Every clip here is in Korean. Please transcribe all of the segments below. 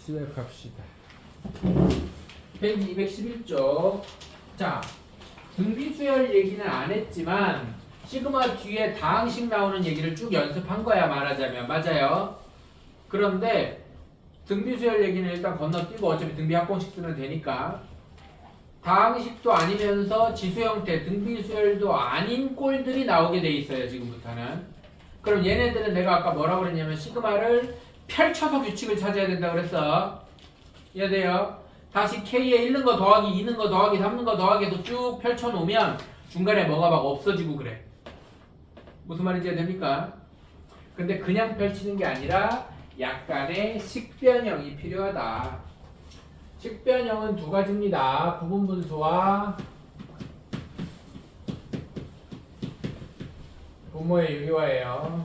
시작합시다. 페이지 211쪽. 자, 등비수열 얘기는 안 했지만 시그마 뒤에 다항식 나오는 얘기를 쭉 연습한 거야, 말하자면. 맞아요. 그런데 등비수열 얘기는 일단 건너뛰고 어차피 등비 합공식 쓰면 되니까 다항식도 아니면서 지수 형태, 등비수열도 아닌 꼴들이 나오게 돼 있어요, 지금부터는. 그럼 얘네들은 내가 아까 뭐라고 그랬냐면 시그마를 펼쳐서 규칙을 찾아야 된다고 그랬어. 이해돼요? 다시 K에 1는 거 더하기 2는 거 더하기 3는 거 더하기 해서 쭉 펼쳐놓으면 중간에 뭐가 막 없어지고 그래. 무슨 말인지 이해됩니까? 근데 그냥 펼치는 게 아니라 약간의 식변형이 필요하다. 식변형은 두 가지입니다. 부분분수와 분모의 유리화예요.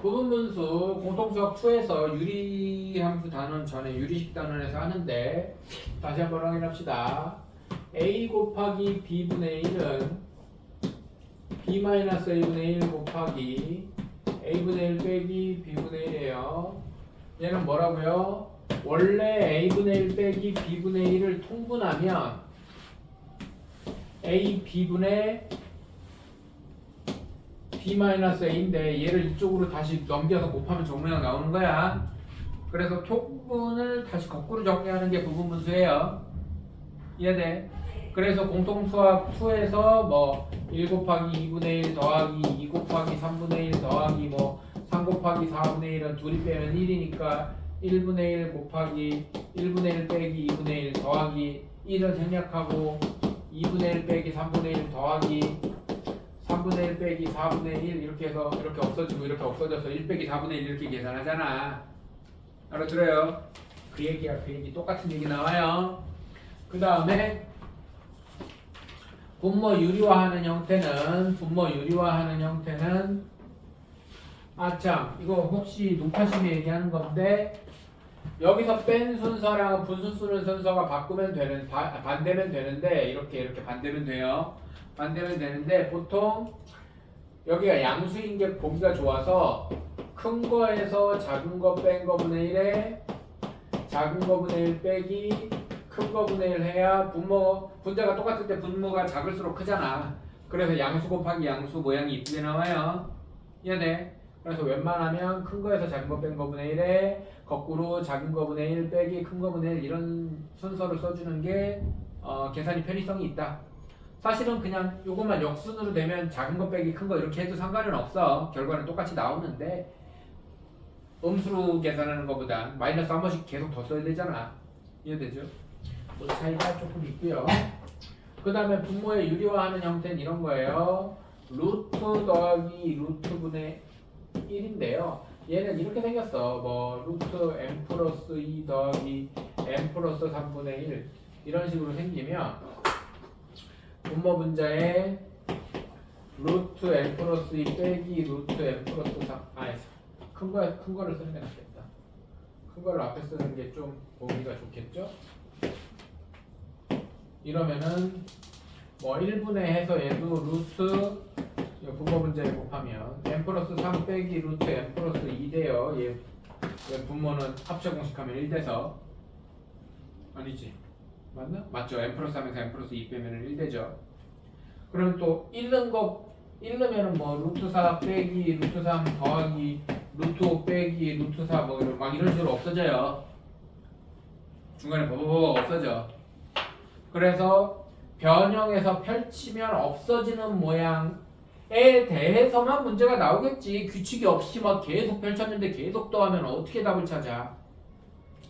부분분수 공통수학 2에서 유리함수 단원 전에 유리식 단원에서 하는데 다시 한번 확인합시다. a 곱하기 b분의 1은 b-a분의 1 곱하기 a분의 1 빼기 b분의 1이에요. 얘는 뭐라고요? 원래 a분의 1 빼기 b분의 1을 통분하면 a b분의 b-a인데 얘를 이쪽으로 다시 넘겨서 곱하면 정모양 나오는 거야. 그래서 통분을 다시 거꾸로 정리하는 게 부분분수예요. 이해돼? 그래서 공통수학 2에서 뭐 1 곱하기 2분의 1 더하기 2 곱하기 3분의 1 더하기 뭐 3 곱하기 4분의 1은 둘이 빼면 1이니까 1분의 1 곱하기 1분의 1 빼기 2분의 1 더하기 1을 생략하고 2분의 1 빼기 3분의 1 더하기 3분의 1 빼기 4분의 1 이렇게 해서 이렇게 없어지고 이렇게 없어져서 1 빼기 4분의 1 이렇게 계산하잖아. 알아들어요? 그 얘기야, 그 얘기. 똑같은 얘기 나와요. 그 다음에 분모 유리화하는 형태는 아참 이거 혹시 녹화심에 얘기하는 건데 여기서 뺀 순서랑 분수 쓰는 순서가 바꾸면 되는 반대면 되는데 이렇게 반대면 돼요. 반대면 되는데 보통 여기가 양수인 게 보기가 좋아서 큰 거에서 작은 거 뺀 거분의 1에 작은 거분의 1 빼기 큰 거분의 1 해야 분자가 똑같을 때 분모가 작을수록 크잖아. 그래서 양수 곱하기 양수 모양이 이쁘게 나와요. 이해돼? 그래서 웬만하면 큰 거에서 작은 거 뺀 거분의 1에 거꾸로 작은 거분의 1 빼기 큰 거분의 1 이런 순서를 써주는 게 계산이 편의성이 있다. 사실은 그냥 요것만 역순으로 되면 작은 거 빼기 큰 거 이렇게 해도 상관은 없어. 결과는 똑같이 나오는데 음수로 계산하는 것보다 마이너스 한 번씩 계속 더 써야 되잖아. 이해되죠? 뭐 차이가 조금 있고요. 그 다음에 분모의 유리화하는 형태는 이런 거예요. 루트 더하기 루트분의 1인데요. 얘는 이렇게 생겼어. 뭐 루트 m 플러스 2 더하기 m 플러스 3분의 1 이런 식으로 생기면 분모 분자에 루트 m 플러스 2 빼기 루트 m 플러스 3 큰 거를 쓰는 게 낫겠다. 큰 거를 앞에 쓰는 게 좀 보기가 좋겠죠? 이러면은 뭐 1분의 해서 얘도 루트 분모 분자에 곱하면 m 플러스 3 빼기 루트 m 플러스 2 돼요. 얘 분모는 합쳐 공식하면 1 돼서 아니지 맞나? 맞죠. m 플러스 3에서 m 플러스 2 빼면 1 되죠. 그럼 또 1넣으면은 뭐 루트 4 빼기 루트 3 더하기 루트 5 빼기 루트 4 뭐 막 이런 식으로 없어져요. 중간에 버버버 없어져. 그래서 변형해서 펼치면 없어지는 모양에 대해서만 문제가 나오겠지. 규칙이 없이 막 계속 펼쳤는데 계속 더하면 어떻게 답을 찾아?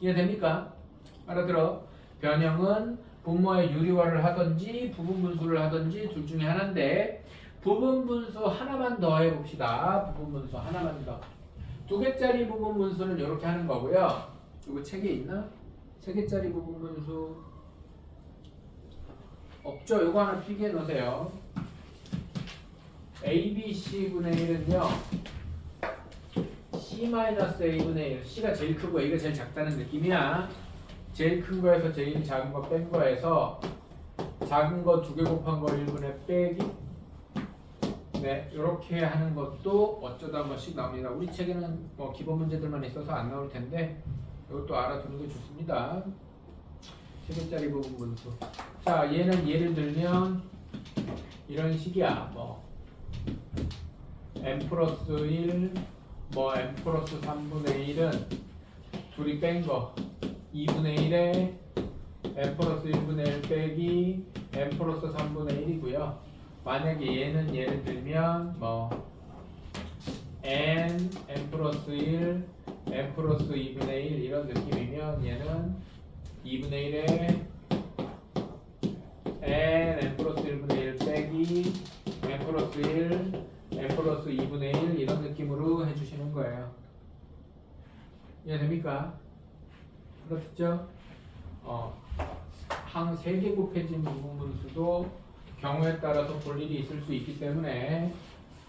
이해됩니까? 알아들어? 변형은 분모의 유리화를 하든지 부분분수를 하든지 둘 중에 하나인데 부분분수 하나만 더 해봅시다. 부분분수 하나만 더. 2개짜리 부분분수는 이렇게 하는 거고요. 이거 책에 있나? 3개짜리 부분분수 없죠? 이거 하나 필기해 놓으세요. ABC분의 1은요 C-A분의 1 C가 제일 크고 A가 제일 작다는 느낌이야. 제일 큰 거에서 제일 작은 거 뺀 거에서 작은 거 2개 곱한 거 1분의 빼기 네, 이렇게 하는 것도 어쩌다 한 번씩 나옵니다. 우리 책에는 뭐 기본 문제들만 있어서 안 나올 텐데 이것도 알아두는 게 좋습니다. 3개짜리 부분 분수. 자, 얘는 예를 들면 이런 식이야. 뭐 n 플러스 1, 뭐 n 플러스 3분의 1은 둘이 뺀 거 2분의 1에 n 플러스 1분의 1 빼기 n 플러스 3분의 1이고요. 만약에 얘는 예를 들면 뭐 n 플러스 1, n 플러스 2분의 1 이런 느낌이면 얘는 2분의 1에 n 플러스 1분의 1 빼기 n 플러스 1, n 플러스 2분의 1 이런 느낌으로 해주시는 거예요. 이해됩니까? 그렇죠? 항 3개 곱해진 부분 분수도 경우에 따라서 볼 일이 있을 수 있기 때문에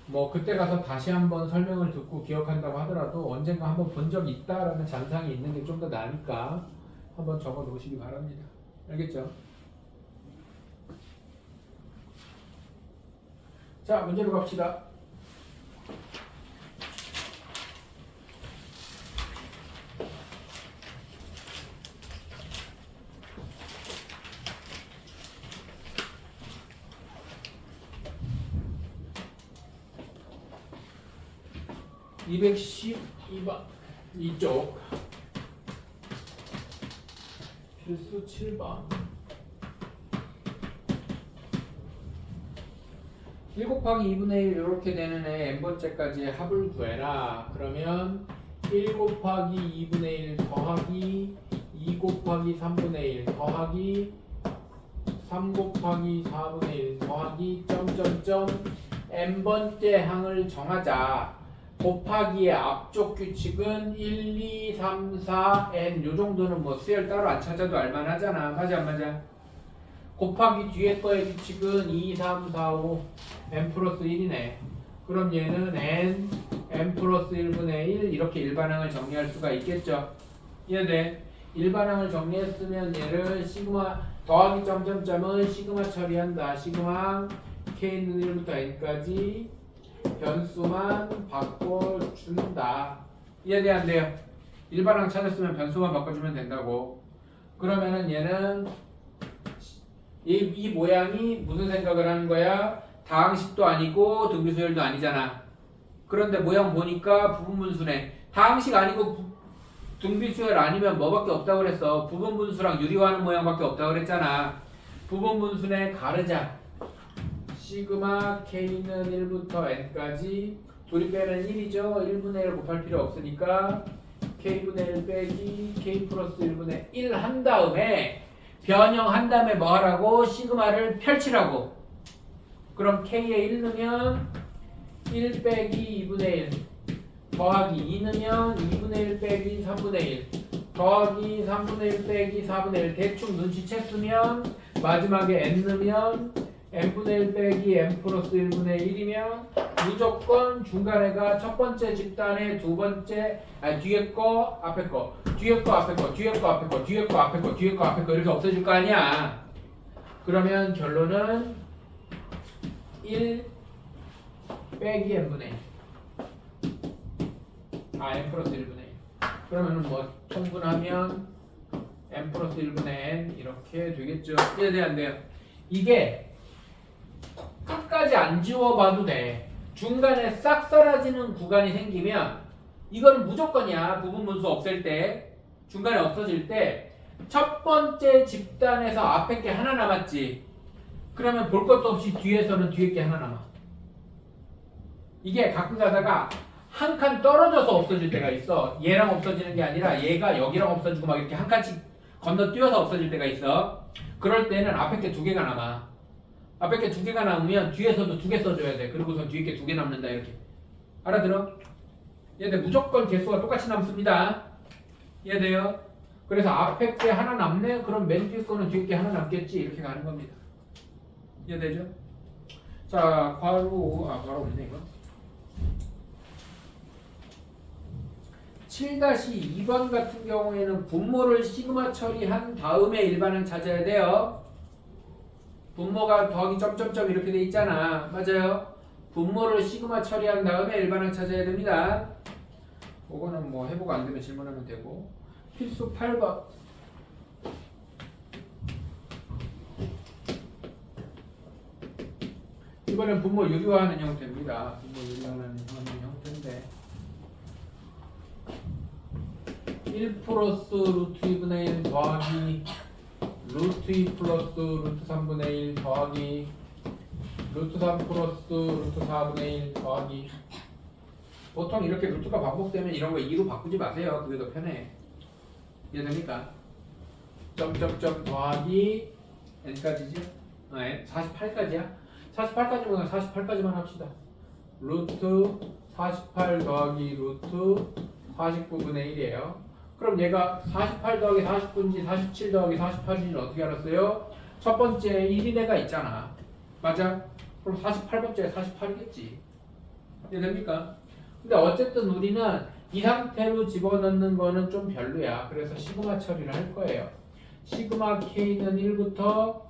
뭐 그때 가서 다시 한번 설명을 듣고 기억한다고 하더라도 언젠가 한번 본 적이 있다라는 잔상이 있는 게 좀 더 나으니까 한번 적어 놓으시기 바랍니다. 알겠죠? 자, 문제로 갑시다. (212번) 이쪽 필수 7번 1 곱하기 2분의 1 이렇게 되는 애 n번째까지 합을 구해라. 그러면 1 곱하기 2분의 1 더하기 2 곱하기 3분의 1 더하기 3 곱하기 4분의 1 더하기 점점점 n번째 항을 정하자. 곱하기의 앞쪽 규칙은 1, 2, 3, 4, n 요 정도는 뭐 수열 따로 안 찾아도 알만하잖아. 맞아 안 맞아? 곱하기 뒤에 거의 규칙은 2, 3, 4, 5 n 플러스 1이네. 그럼 얘는 n 플러스 1분의 1 이렇게 일반항을 정리할 수가 있겠죠. 이해돼? 일반항을 정리했으면 얘를 시그마 더하기 점점점은 시그마 처리한다. 시그마 k는 1부터 n까지 변수만 바꿔준다. 이해돼 안 돼요? 일반항 찾았으면 변수만 바꿔주면 된다고. 그러면은 얘는 이 모양이 무슨 생각을 하는 거야? 다항식도 아니고 등비수열도 아니잖아. 그런데 모양 보니까 부분분수네. 다항식 아니고 등비수열 아니면 뭐밖에 없다고 그랬어? 부분분수랑 유리화하는 모양밖에 없다고 그랬잖아. 부분분수네 가르자. 시그마 k는 1부터 n까지 둘이 빼면 1이죠. 1분의 1 곱할 필요 없으니까 k분의 1 빼기 k 플러스 1분의 1 한 다음에 변형한 다음에 뭐 하라고? 시그마를 펼치라고. 그럼 k에 1 넣으면 1 빼기 2분의 1 더하기 2 넣으면 2분의 1 빼기 3분의 1 더하기 3분의 1 빼기 4분의 1 대충 눈치챘으면 마지막에 n 넣으면 n분의 1 빼기 n 플러스 1분의 1이면 무조건 중간에가 첫 번째 집단의 두 번째 뒤에 거 앞에 거 뒤에 거 앞에 거 뒤에 거 앞에 거 뒤에 거 앞에 거 뒤에 거 앞에 거 이렇게 없어질 거 아니야. 그러면 결론은 1 빼기 n분의 1 n 플러스 1분의 1 그러면은 뭐 통분하면 n 플러스 1분의 n 이렇게 되겠죠. 이해돼야 안 돼요? 이게 끝까지 안 지워봐도 돼. 중간에 싹 사라지는 구간이 생기면 이건 무조건이야. 부분분수 없앨 때 중간에 없어질 때 첫 번째 집단에서 앞에 게 하나 남았지. 그러면 볼 것도 없이 뒤에서는 뒤에 게 하나 남아. 이게 가끔 가다가 한 칸 떨어져서 없어질 때가 있어. 얘랑 없어지는 게 아니라 얘가 여기랑 없어지고 막 이렇게 한 칸씩 건너뛰어서 없어질 때가 있어. 그럴 때는 앞에 게 두 개가 남아. 앞에 게 두 개가 남으면 뒤에서도 두 개 써줘야 돼. 그리고선 뒤에 게 두 개 남는다 이렇게. 알아들어? 얘들 무조건 개수가 똑같이 남습니다. 이해돼요? 그래서 앞에 게 하나 남네? 그럼 맨 뒤에 거는 뒤에 게 하나 남겠지. 이렇게 가는 겁니다. 이해되죠? 자, 괄호 없네 이거. 7-2번 같은 경우에는 분모를 시그마 처리한 다음에 일반을 찾아야 돼요. 분모가 더하기 점점점 이렇게 돼 있잖아. 맞아요? 분모를 시그마 처리한 다음에 일반항 찾아야 됩니다. 그거는 뭐 해보고 안 되면 질문하면 되고. 필수 8번. 이번엔 분모 유리화하는 형태입니다. 분모 유리화하는 형태인데 1 플러스 루트 2분의 1 더하기 루트 2 플러스 루트 3분의 1 더하기 루트 3 플러스 루트 4분의 1 더하기. 보통 이렇게 루트가 반복되면 이런 거 2로 바꾸지 마세요. 그게 더 편해. 이해됩니까? 점점점 더하기 n까지죠? 48까지야? 48까지면 48까지만 합시다. 루트 48 더하기 루트 49분의 1이에요. 그럼 얘가 48 더하기 49인지 47 더하기 48인지 어떻게 알았어요? 첫 번째 1인 애가 있잖아. 맞아? 그럼 48번째가 48이겠지. 이해됩니까? 근데 어쨌든 우리는 이 상태로 집어넣는 거는 좀 별로야. 그래서 시그마 처리를 할 거예요. 시그마 K는 1부터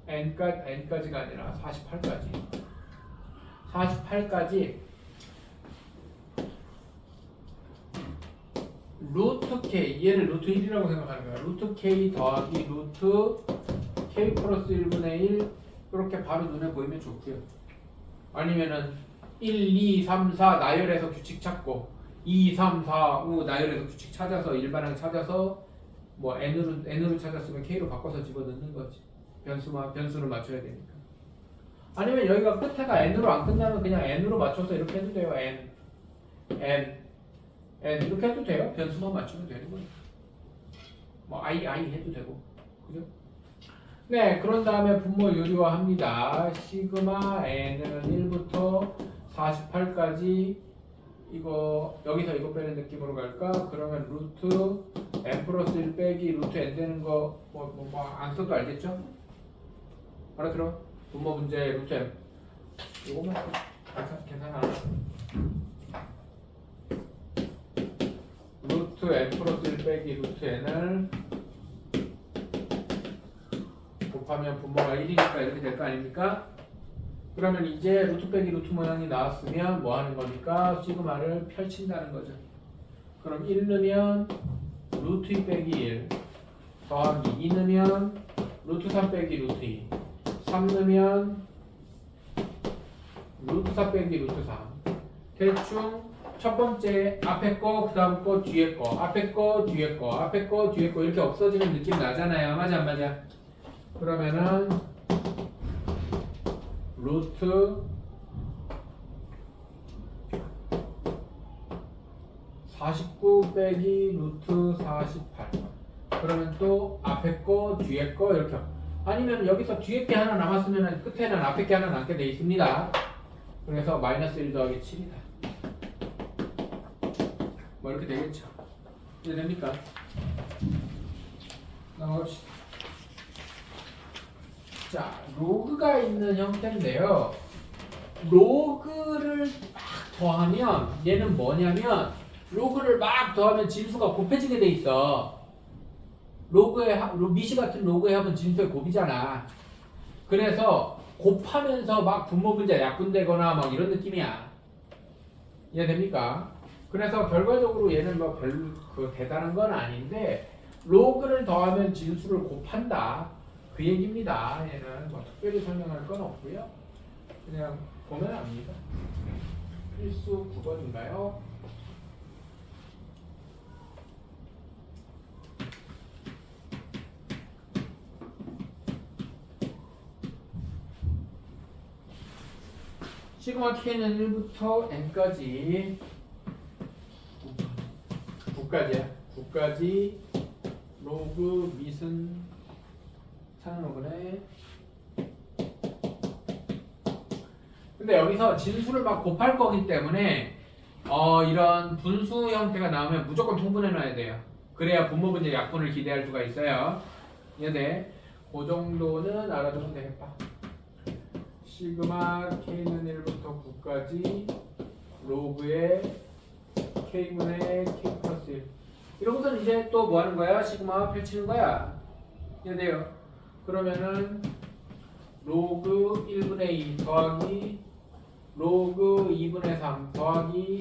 n까지가 아니라 48까지 루트 K, 얘를 루트 1이라고 생각하는 거야. 루트 K 더하기 루트 K 플러스 1분의 1 이렇게 바로 눈에 보이면 좋고요. 아니면은 1, 2, 3, 4 나열해서 규칙 찾고 2, 3, 4, 5 나열해서 규칙 찾아서 일반항 찾아서 뭐 n으로 찾았으면 k로 바꿔서 집어넣는 거지. 변수를 맞춰야 되니까. 아니면 여기가 끝에가 n으로 안 끝나면 그냥 n으로 맞춰서 이렇게 해도 돼요. n 이렇게 해도 돼요. 변수만 맞추면 되는 거예요. 뭐 i 해도 되고, 그죠? 네, 그런 다음에 분모 유리화 합니다. 시그마 n은 1부터 48까지 이거 여기서 이거 빼는 느낌으로 갈까? 그러면 루트 n 플러스 1 빼기 루트 n 되는 거 뭐 안 써도 알겠죠? 알아들어? 분모 문제 루트 n 이거만 계산 안 하고 루트 n 플러스 1 빼기 루트 n을 곱하면 분모가 1이니까 이렇게 될 거 아닙니까? 그러면 이제 루트 빼기 루트 모양이 나왔으면 뭐 하는 거니까 시그마를 펼친다는 거죠. 그럼 1 넣으면 루트 2 빼기 1 더하기 2 넣으면 루트 3 빼기 루트 2 3 넣으면 루트 4 빼기 루트 3 대충 첫 번째 앞에 거 그 다음 거 뒤에 거 앞에 거 뒤에 거 앞에 거 뒤에 거 이렇게 없어지는 느낌 나잖아요. 맞아 안 맞아? 그러면은 루트 49 빼기 루트 48 그러면 또 앞에 거 뒤에 거 이렇게 아니면 여기서 뒤에 게 하나 남았으면 끝에는 앞에 게 하나 남게 돼 있습니다. 그래서 마이너스 1 더하기 7이다. 뭐 이렇게 되겠죠. 이해됩니까? 넘어갑시다. 자, 로그가 있는 형태인데요. 로그를 막 더하면 얘는 뭐냐면 로그를 막 더하면 진수가 곱해지게 돼 있어. 미시 같은 로그의 합은 진수의 곱이잖아. 그래서 곱하면서 막 분모 분자 약분되거나 막 이런 느낌이야. 이해됩니까? 그래서 결과적으로 얘는 뭐 별 대단한 건 아닌데 로그를 더하면 진수를 곱한다. 그 얘기입니다. 얘는 뭐 특별히 설명할 건 없고요. 그냥 보면 압니다. 필수 9번인가요? 시그마 K는 1부터 N까지 9까지야. 9까지 로그 미슨 상로그네. 근데 여기서 진수를 막 곱할 거기 때문에 이런 분수 형태가 나오면 무조건 통분해 놔야 돼요. 그래야 분모 분자 약분을 기대할 수가 있어요. 얘네 그 정도는 알아두면 되겠다. 시그마 K는 1부터 9까지 로그의 K분의 K 플러스 1 이러고선 이제 또 뭐 하는 거야? 시그마 펼치는 거야. 얘네요. 그러면은 로그 1분의 2 더하기 로그 2분의 3 더하기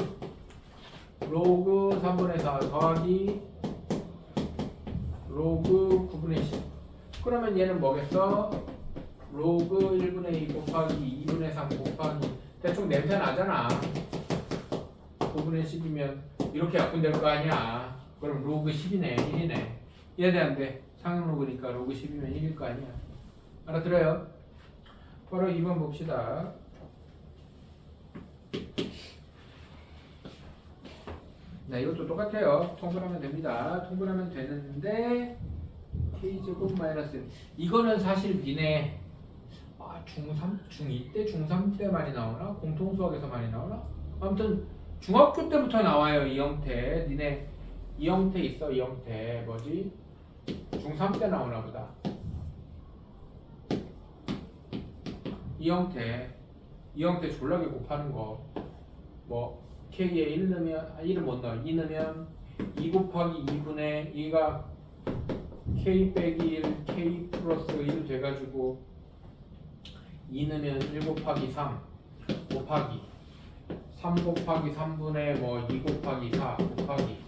로그 3분의 4 더하기 로그 9분의 10. 그러면 얘는 뭐겠어? 로그 1분의 2 곱하기 2분의 3 곱하기 대충 냄새 나잖아. 9분의 10이면 이렇게 약분될 거 아니야. 그럼 로그 10이네 1이네. 이해돼 안 돼? 상용 로그니까 로그 10이면 1일 거 아니야. 알아들어요? 바로 2번 봅시다. 네, 이것도 똑같아요. 통분하면 됩니다. 통분하면 되는데 k제곱 마이너스 1. 이거는 사실 니네 중3, 중2 때, 중3 때 많이 나오나? 공통수학에서 많이 나오나? 아무튼 중학교 때부터 나와요. 이 형태. 니네 이 형태 있어. 이 형태 뭐지? 중3 때 나오나 보다. 이 형태 졸라게 곱하는 거. 뭐 k에 1 넣으면 1은 못 넣어. 2 넣으면 2 곱하기 2분의 2가 k 빼기 1 k 플러스 1 돼가지고 2 넣으면 1 곱하기 3 곱하기 3 곱하기 3분의 뭐 2 곱하기 4 곱하기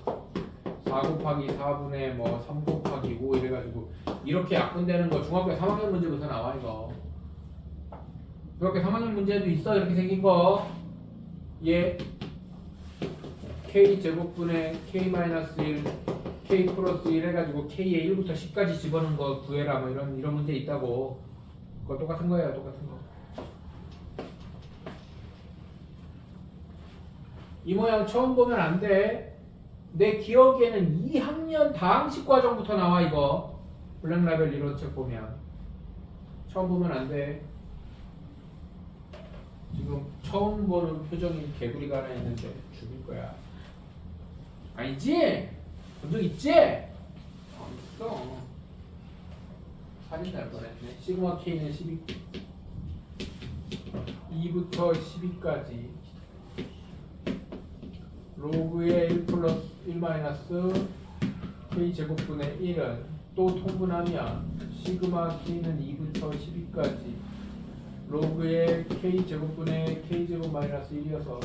4 곱하기 4분의 뭐 3 곱하기 5 이래가지고 이렇게 약분되는 거 중학교 3학년 문제부터 나와. 이거 중학교 3학년 문제도 있어. 이렇게 생긴 거. 얘 k 제곱분의 k 마이너스 1 k 플러스 1 해가지고 k에 1부터 10까지 집어넣은 거 구해라. 뭐 이런 문제 있다고. 그거 똑같은 거예요. 똑같은 거. 이 모양 처음 보면 안 돼. 내 기억에는 2학년 다항식 과정부터 나와. 이거 블랙라벨 이론 책 보면 처음 보면 안 돼. 지금 처음 보는 표정이 개구리가 하나 있는데 죽일 거야. 아니지? 본 적 있지? 있어. 살인 날 뻔했네. 시그마 K는 12 2부터 12까지 로그의 1 플러스 1 마이너스 K 제곱분의 1은 또 통분하면 시그마 K는 2부터 12까지 로그의 K 제곱분의 K 제곱 마이너스 1이어서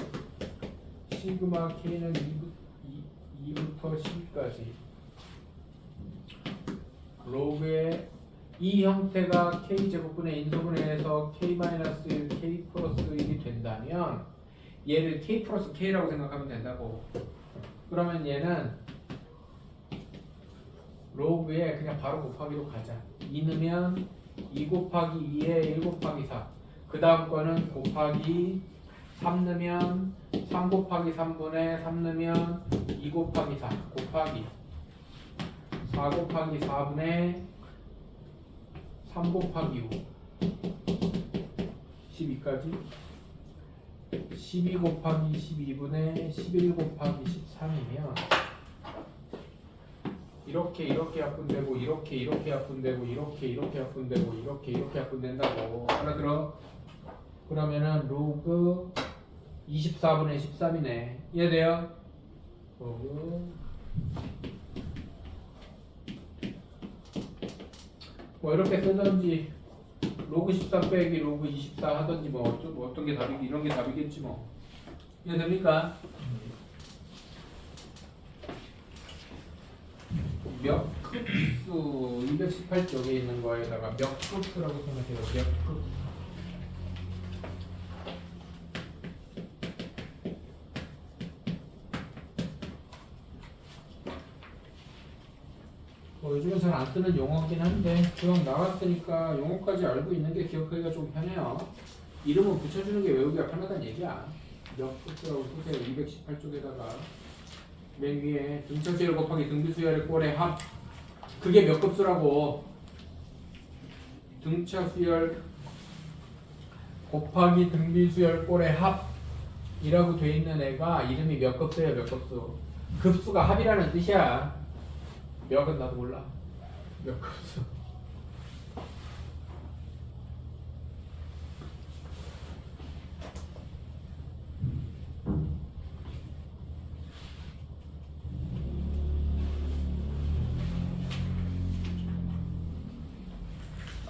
시그마 K는 2부터 12까지 로그의 이 형태가 K 제곱분의 인수분해 해서 K 마이너스 1, K 플러스 1이 된다면 얘를 K 플러스 K라고 생각하면 된다고. 그러면 얘는 로그에 그냥 바로 곱하기로 가자. 2 넣으면 2 곱하기 2에 1 곱하기 4. 그 다음 거는 곱하기 3 넣으면 3 곱하기 3분의 3 넣으면 2 곱하기 4 곱하기 4 곱하기 4분의 3 곱하기 5 12까지 12 곱하기 12분의 11 곱하기 13이면 이렇게 약분되고 이렇게 약분되고 이렇게 약분되고 이렇게 약분된다고. 알아들어? 그러면은 로그 24분의 13이네. 이해돼요? 로그 뭐 이렇게 쓰던지 로그 13 빼기 로그 24 하던지 뭐 어떤 게 답이기 이런 게 답이겠지 뭐. 이해됩니까? 몇 급수 218쪽에 있는 거에다가 몇 급수라고 생각해요. 몇 급수. 요즘에 잘 안 쓰는 용어긴 한데 그럼 나왔으니까 용어까지 알고 있는 게 기억하기가 좀 편해요. 이름은 붙여주는 게 외우기가 편하다는 얘기야. 몇 급수라고 쓰세요. 218쪽에다가 맨 위에 등차수열 곱하기 등비수열의 꼴의 합. 그게 몇 급수라고. 등차수열 곱하기 등비수열 꼴의 합이라고 돼 있는 애가 이름이 몇 급수예요. 몇 급수. 급수가 합이라는 뜻이야. 몇은 나도 몰라. 몇 급수.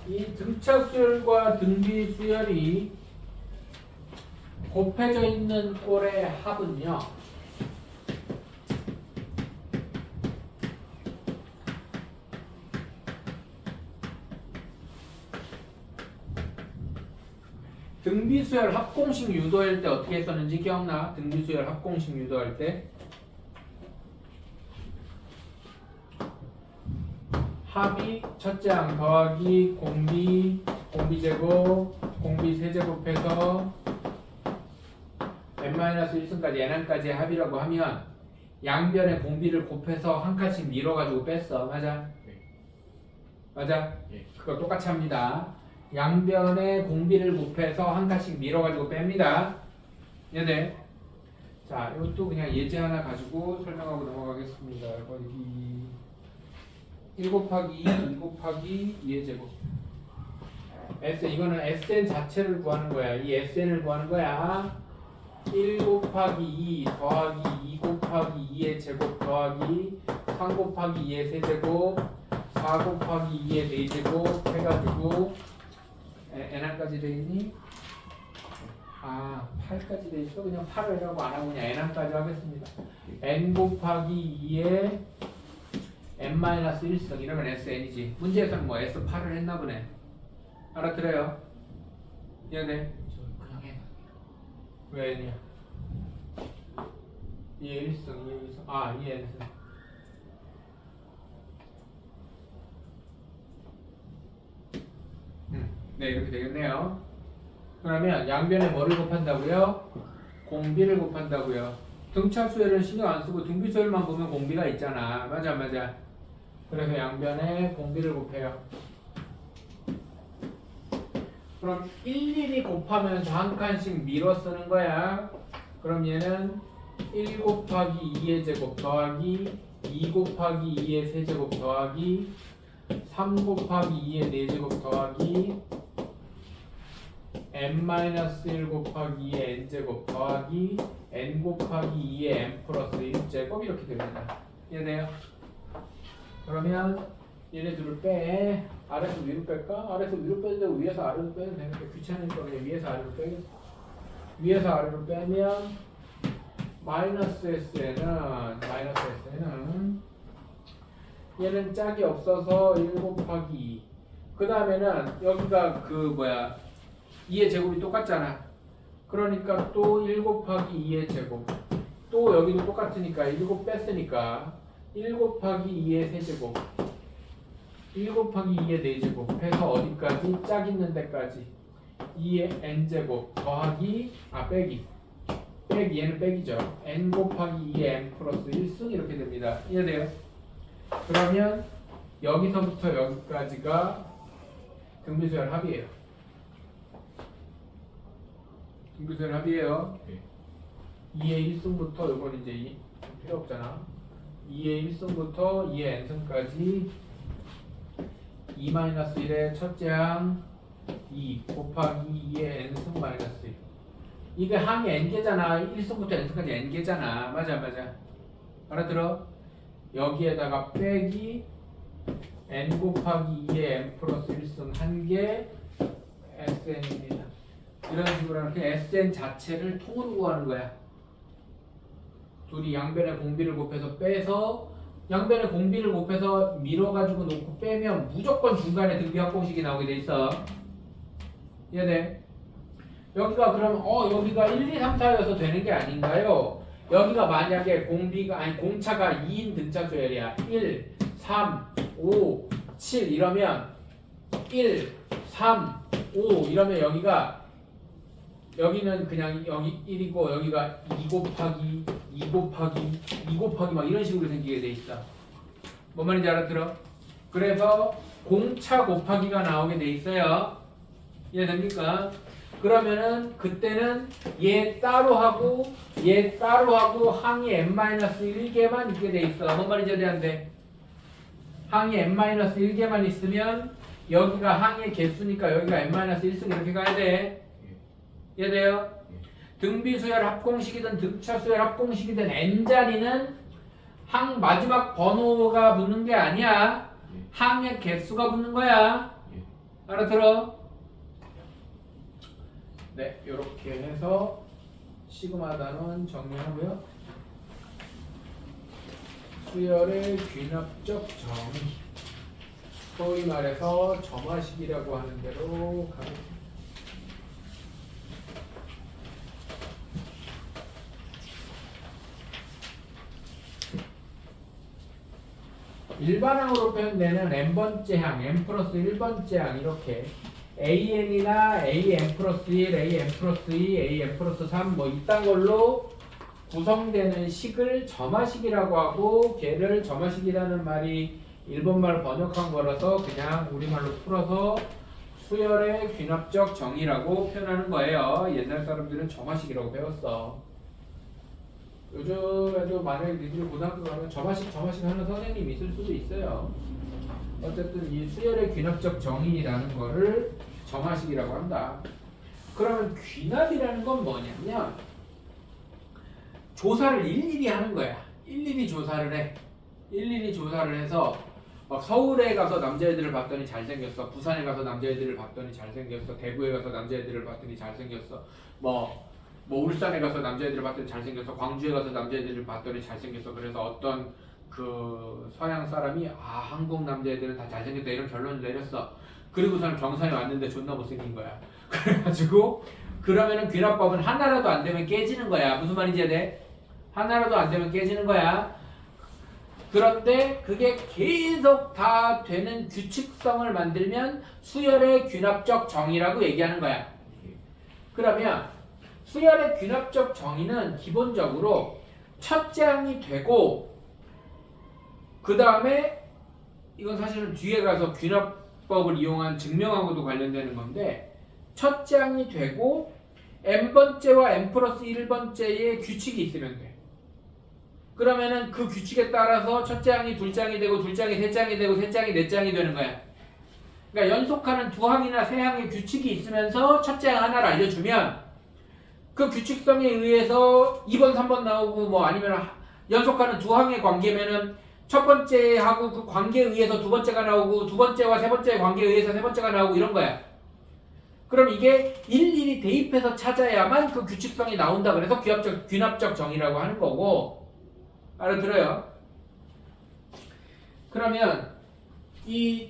이 등차수열과 등비수열이 곱해져 있는 꼴의 합은요. 등비수열 합공식 유도할 때 어떻게 했었는지 기억나? 등비수열 합공식 유도할 때 합이 첫째 항 더하기 공비 제곱 공비 세제곱해서 n-1승까지 n항까지의 합이라고 하면 양변의 공비를 곱해서 한 칸씩 밀어가지고 뺐어. 맞아? 맞아? 그거 똑같이 합니다. 양변의 공비를 곱해서 한 칸씩 밀어가지고 뺍니다. 얘네. 자, 이것도 그냥 예제 하나 가지고 설명하고 넘어가겠습니다. 여기 1 곱하기 2 곱하기 2의 제곱. SN, 이거는 SN 자체를 구하는 거야. 이 SN을 구하는 거야. 1 곱하기 2 더하기 2 곱하기 2의 제곱 더하기 3 곱하기 2의 세제곱 4 곱하기 2의 4제곱 해가지고 n항까지 되있니? 아 8까지 돼있어? 그냥 8이라고 안하고 그냥 n항까지 하겠습니다. n 곱하기 2의 n-1승 이러면 SN이지. 문제에서는 뭐 S8을 했나 보네. 알아들어요? 미안해. 그냥 해. 왜 N이야? 2의 1승, 2의 2승. 아, 2의 N승. 네, 이렇게 되겠네요. 그러면 양변에 뭐를 곱한다고요? 공비를 곱한다고요. 등차수열은 신경 안 쓰고 등비수열만 보면 공비가 있잖아. 맞아, 맞아. 그래서 양변에 공비를 곱해요. 그럼 일일이 곱하면서 한 칸씩 밀어 쓰는 거야. 그럼 얘는 1 곱하기 2의 제곱 더하기 2 곱하기 2의 세제곱 더하기 3 곱하기 2의 4제곱 더하기 n-1 곱하기 2의 n제곱 더하기 n 곱하기 2의 n 플러스 1제곱 이렇게 됩니다. 이해돼요? 그러면 얘네들을 빼. 아래서 위로 뺄까? 아래서 위로 빼도 되고 위에서 아래로 빼도 되는데 귀찮으니까 그냥 위에서 아래로 빼겠어. 위에서 아래로 빼면 마이너스 SN은 얘는 짝이 없어서 1 곱하기 2. 그 다음에는 여기가 그 뭐야 2의 제곱이 똑같잖아. 그러니까 또 1 곱하기 2의 제곱. 또 여기도 똑같으니까 1곱 뺐으니까 1 곱하기 2의 세제곱 1 곱하기 2의 4제곱 해서 어디까지? 짝 있는 데까지 2의 n제곱 더하기 빼기 얘는 빼기죠. n 곱하기 2의 n 플러스 1승 이렇게 됩니다. 이해돼요? 그러면 여기서부터 여기까지가 등비수열 합이에요. 등비수열 합이에요. 2의 1승부터 요건 이제 필요 없잖아. 2의 1승부터 2의 n승까지 2-1의 첫째 항 2 곱하기 2의 n승 마이너스 1. 이게 항이 n개잖아. 1승부터 n승까지 n개잖아. 맞아. 알아들어? 여기에다가 빼기 n 곱하기 2의 n 플러스 1승 1개 SN입니다. 이런 식으로 이렇게 SN 자체를 통으로 구하는 거야. 둘이 양변의 공비를 곱해서 빼서 양변의 공비를 곱해서 밀어가지고 놓고 빼면 무조건 중간에 등비합공식이 나오게 돼 있어. 이해돼? 여기가 그러면 여기가 1, 2, 3, 4여서 되는 게 아닌가요? 여기가 만약에 공차가 2인 등차수열이야. 1, 3, 5, 7 이러면 1, 3, 5 이러면 여기는 그냥 여기 1이고 여기가 2 곱하기 2 곱하기 2 곱하기 막 이런 식으로 생기게 돼 있어. 뭔 말인지 알아들어? 그래서 공차 곱하기가 나오게 돼 있어요. 이해됩니까? 그러면은 그때는 얘 따로 하고 항이 n-1개만 있게 돼 있어. 뭔 말인지 이해돼? 항이 n-1개만 있으면 여기가 항의 개수니까 여기가 n-1승 이렇게 가야 돼. 이해돼요? 등비수열 합공식이든 등차수열 합공식이든 n자리는 항 마지막 번호가 붙는 게 아니야. 항의 개수가 붙는 거야. 알아들어? 네, 이렇게 해서 시그마 단원 정리하고요. 수열의 귀납적 정의, 소위 말해서 점화식이라고 하는 대로 가겠습니다. 일반항으로 표현되는 n번째 항, n 플러스 1번째 항 이렇게 an이나 an 플러스 1, an 플러스 2, an 플러스 3 뭐 이딴 걸로 구성되는 식을 점화식이라고 하고, 걔를 점화식이라는 말이 일본말 번역한 거라서 그냥 우리말로 풀어서 수열의 귀납적 정의라고 표현하는 거예요. 옛날 사람들은 점화식이라고 배웠어. 요즘에도 만약에 니들이 고등학교 가면 점화식 하는 선생님이 있을 수도 있어요. 어쨌든 이 수열의 귀납적 정의라는 거를 점화식이라고 한다. 그러면 귀납이라는 건 뭐냐면 조사를 일일이 하는 거야. 일일이 조사를 해. 일일이 조사를 해서 막 서울에 가서 남자애들을 봤더니 잘생겼어. 부산에 가서 남자애들을 봤더니 잘생겼어. 대구에 가서 남자애들을 봤더니 잘생겼어. 뭐 울산에 가서 남자애들을 봤더니 잘생겼어. 광주에 가서 남자애들을 봤더니 잘생겼어. 그래서 어떤 그 서양 사람이 한국 남자애들은 다 잘생겼다 이런 결론을 내렸어. 그리고서는 경산에 왔는데 존나 못생긴 거야. 그래가지고 그러면은 귀납법은 하나라도 안 되면 깨지는 거야. 무슨 말인지 해야 돼? 하나라도 안 되면 깨지는 거야. 그런데 그게 계속 다 되는 규칙성을 만들면 수열의 귀납적 정의라고 얘기하는 거야. 그러면 수열의 귀납적 정의는 기본적으로 첫째 항이 되고, 그 다음에 이건 사실은 뒤에 가서 귀납법을 이용한 증명하고도 관련되는 건데, 첫째 항이 되고 n번째와 n 플러스 1번째의 규칙이 있으면 돼. 그러면은 그 규칙에 따라서 첫째 항이 둘째 항이 되고, 둘째 항이 셋째 항이 되고, 셋째 항이 넷째 항이 되는 거야. 그러니까 연속하는 두 항이나 세 항의 규칙이 있으면서 첫째 항 하나를 알려주면 그 규칙성에 의해서 2번, 3번 나오고, 뭐 아니면 연속하는 두 항의 관계면은 첫 번째하고 그 관계에 의해서 두 번째가 나오고, 두 번째와 세 번째의 관계에 의해서 세 번째가 나오고 이런 거야. 그럼 이게 일일이 대입해서 찾아야만 그 규칙성이 나온다. 그래서 귀납적 정의라고 하는 거고, 알아들어요? 그러면 이